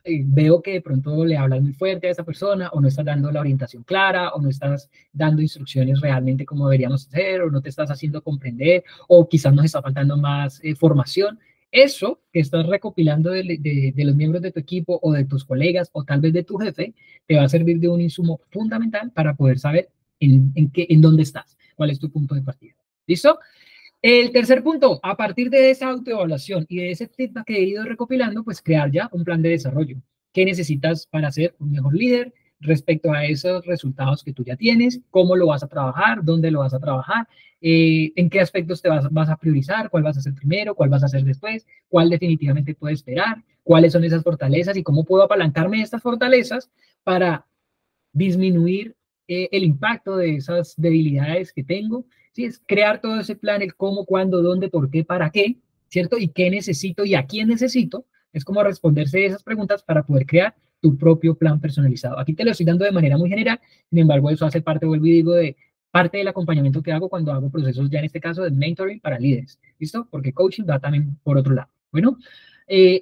Veo que de pronto le hablas muy fuerte a esa persona o no estás dando la orientación clara o no estás dando instrucciones realmente como deberíamos hacer o no te estás haciendo comprender o quizás nos está faltando más formación. Eso que estás recopilando de los miembros de tu equipo o de tus colegas o tal vez de tu jefe te va a servir de un insumo fundamental para poder saber en dónde estás, cuál es tu punto de partida. ¿Listo? El tercer punto, a partir de esa autoevaluación y de ese feedback que he ido recopilando, pues crear ya un plan de desarrollo. ¿Qué necesitas para ser un mejor líder respecto a esos resultados que tú ya tienes? ¿Cómo lo vas a trabajar? ¿Dónde lo vas a trabajar? ¿En qué aspectos te vas a priorizar? ¿Cuál vas a hacer primero? ¿Cuál vas a hacer después? ¿Cuál definitivamente puede esperar? ¿Cuáles son esas fortalezas? ¿Y cómo puedo apalancarme de estas fortalezas para disminuir el impacto de esas debilidades que tengo? ¿Sí? Es crear todo ese plan, el cómo, cuándo, dónde, por qué, para qué, ¿cierto? Y qué necesito y a quién necesito. Es como responderse esas preguntas para poder crear tu propio plan personalizado. Aquí te lo estoy dando de manera muy general, sin embargo, eso hace parte, vuelvo y digo, de parte del acompañamiento que hago cuando hago procesos, ya en este caso, de mentoring para líderes, ¿listo? Porque coaching va también por otro lado. Bueno,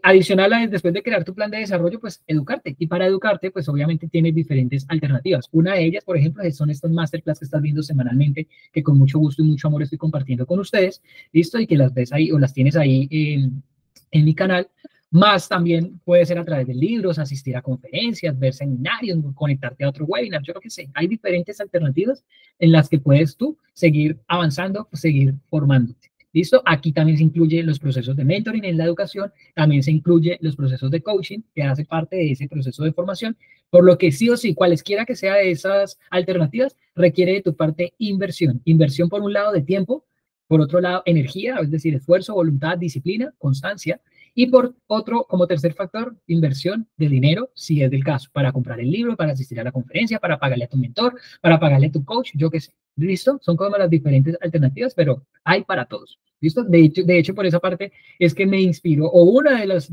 adicional a después de crear tu plan de desarrollo, pues educarte. Y para educarte, pues obviamente tienes diferentes alternativas. Una de ellas, por ejemplo, son estos masterclass que estás viendo semanalmente, que con mucho gusto y mucho amor estoy compartiendo con ustedes, ¿listo? Y que las ves ahí o las tienes ahí en mi canal. Más también puede ser a través de libros, asistir a conferencias, ver seminarios, conectarte a otro webinar, yo lo que sé. Hay diferentes alternativas en las que puedes tú seguir avanzando, seguir formándote. ¿Listo? Aquí también se incluyen los procesos de mentoring en la educación, también se incluye los procesos de coaching, que hace parte de ese proceso de formación, por lo que sí o sí, cualesquiera que sea de esas alternativas, requiere de tu parte inversión. Inversión por un lado de tiempo, por otro lado energía, es decir, esfuerzo, voluntad, disciplina, constancia, y por otro, como tercer factor, inversión de dinero, si es del caso, para comprar el libro, para asistir a la conferencia, para pagarle a tu mentor, para pagarle a tu coach, yo qué sé. ¿Listo? Son como las diferentes alternativas, pero hay para todos. ¿Listo? De hecho, por esa parte es que me inspiró, o uno de los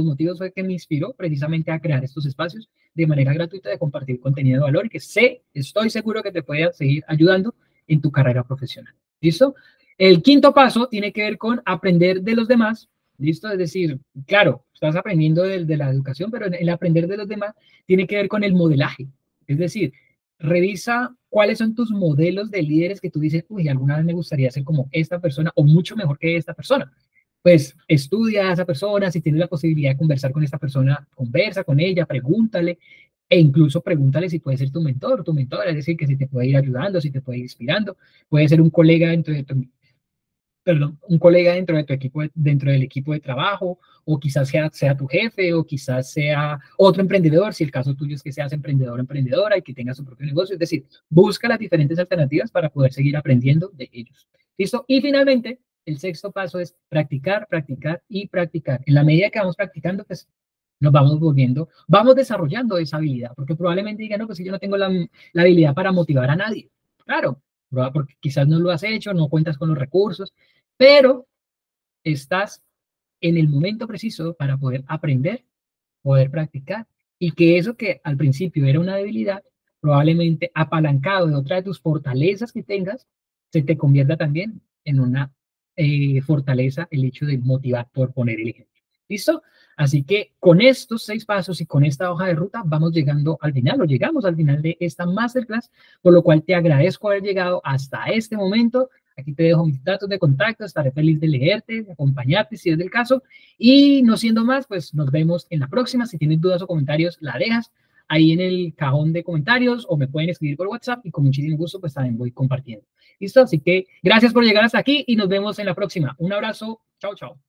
motivos fue que me inspiró precisamente a crear estos espacios de manera gratuita de compartir contenido de valor y que estoy seguro que te puede seguir ayudando en tu carrera profesional. ¿Listo? El quinto paso tiene que ver con aprender de los demás. ¿Listo? Es decir, claro, estás aprendiendo de la educación, pero el aprender de los demás tiene que ver con el modelaje. Es decir, revisa cuáles son tus modelos de líderes que tú dices, uy, alguna vez me gustaría ser como esta persona o mucho mejor que esta persona. Pues estudia a esa persona, si tienes la posibilidad de conversar con esta persona, conversa con ella, pregúntale, e incluso pregúntale si puede ser tu mentor, tu mentora, es decir, que si te puede ir ayudando, si te puede ir inspirando, puede ser un colega dentro de un colega dentro del equipo de trabajo, o quizás sea tu jefe, o quizás sea otro emprendedor, si el caso tuyo es que seas emprendedor o emprendedora y que tengas su propio negocio. Es decir, busca las diferentes alternativas para poder seguir aprendiendo de ellos. ¿Listo? Y finalmente, el sexto paso es practicar, practicar y practicar. En la medida que vamos practicando, pues nos vamos desarrollando esa habilidad, porque probablemente digan, no, pues si yo no tengo la habilidad para motivar a nadie. Claro, porque quizás no lo has hecho, no cuentas con los recursos, pero estás en el momento preciso para poder aprender, poder practicar, y que eso que al principio era una debilidad, probablemente apalancado de otra de tus fortalezas que tengas, se te convierta también en una fortaleza el hecho de motivar, por poner el ejemplo. ¿Listo? Así que con estos 6 pasos y con esta hoja de ruta vamos llegando al final, o llegamos al final de esta masterclass, por lo cual te agradezco haber llegado hasta este momento. Aquí te dejo mis datos de contacto, estaré feliz de leerte, de acompañarte si es del caso. Y no siendo más, pues nos vemos en la próxima. Si tienes dudas o comentarios, la dejas ahí en el cajón de comentarios o me pueden escribir por WhatsApp y con muchísimo gusto pues también voy compartiendo. ¿Listo? Así que gracias por llegar hasta aquí y nos vemos en la próxima. Un abrazo. Chao, chao.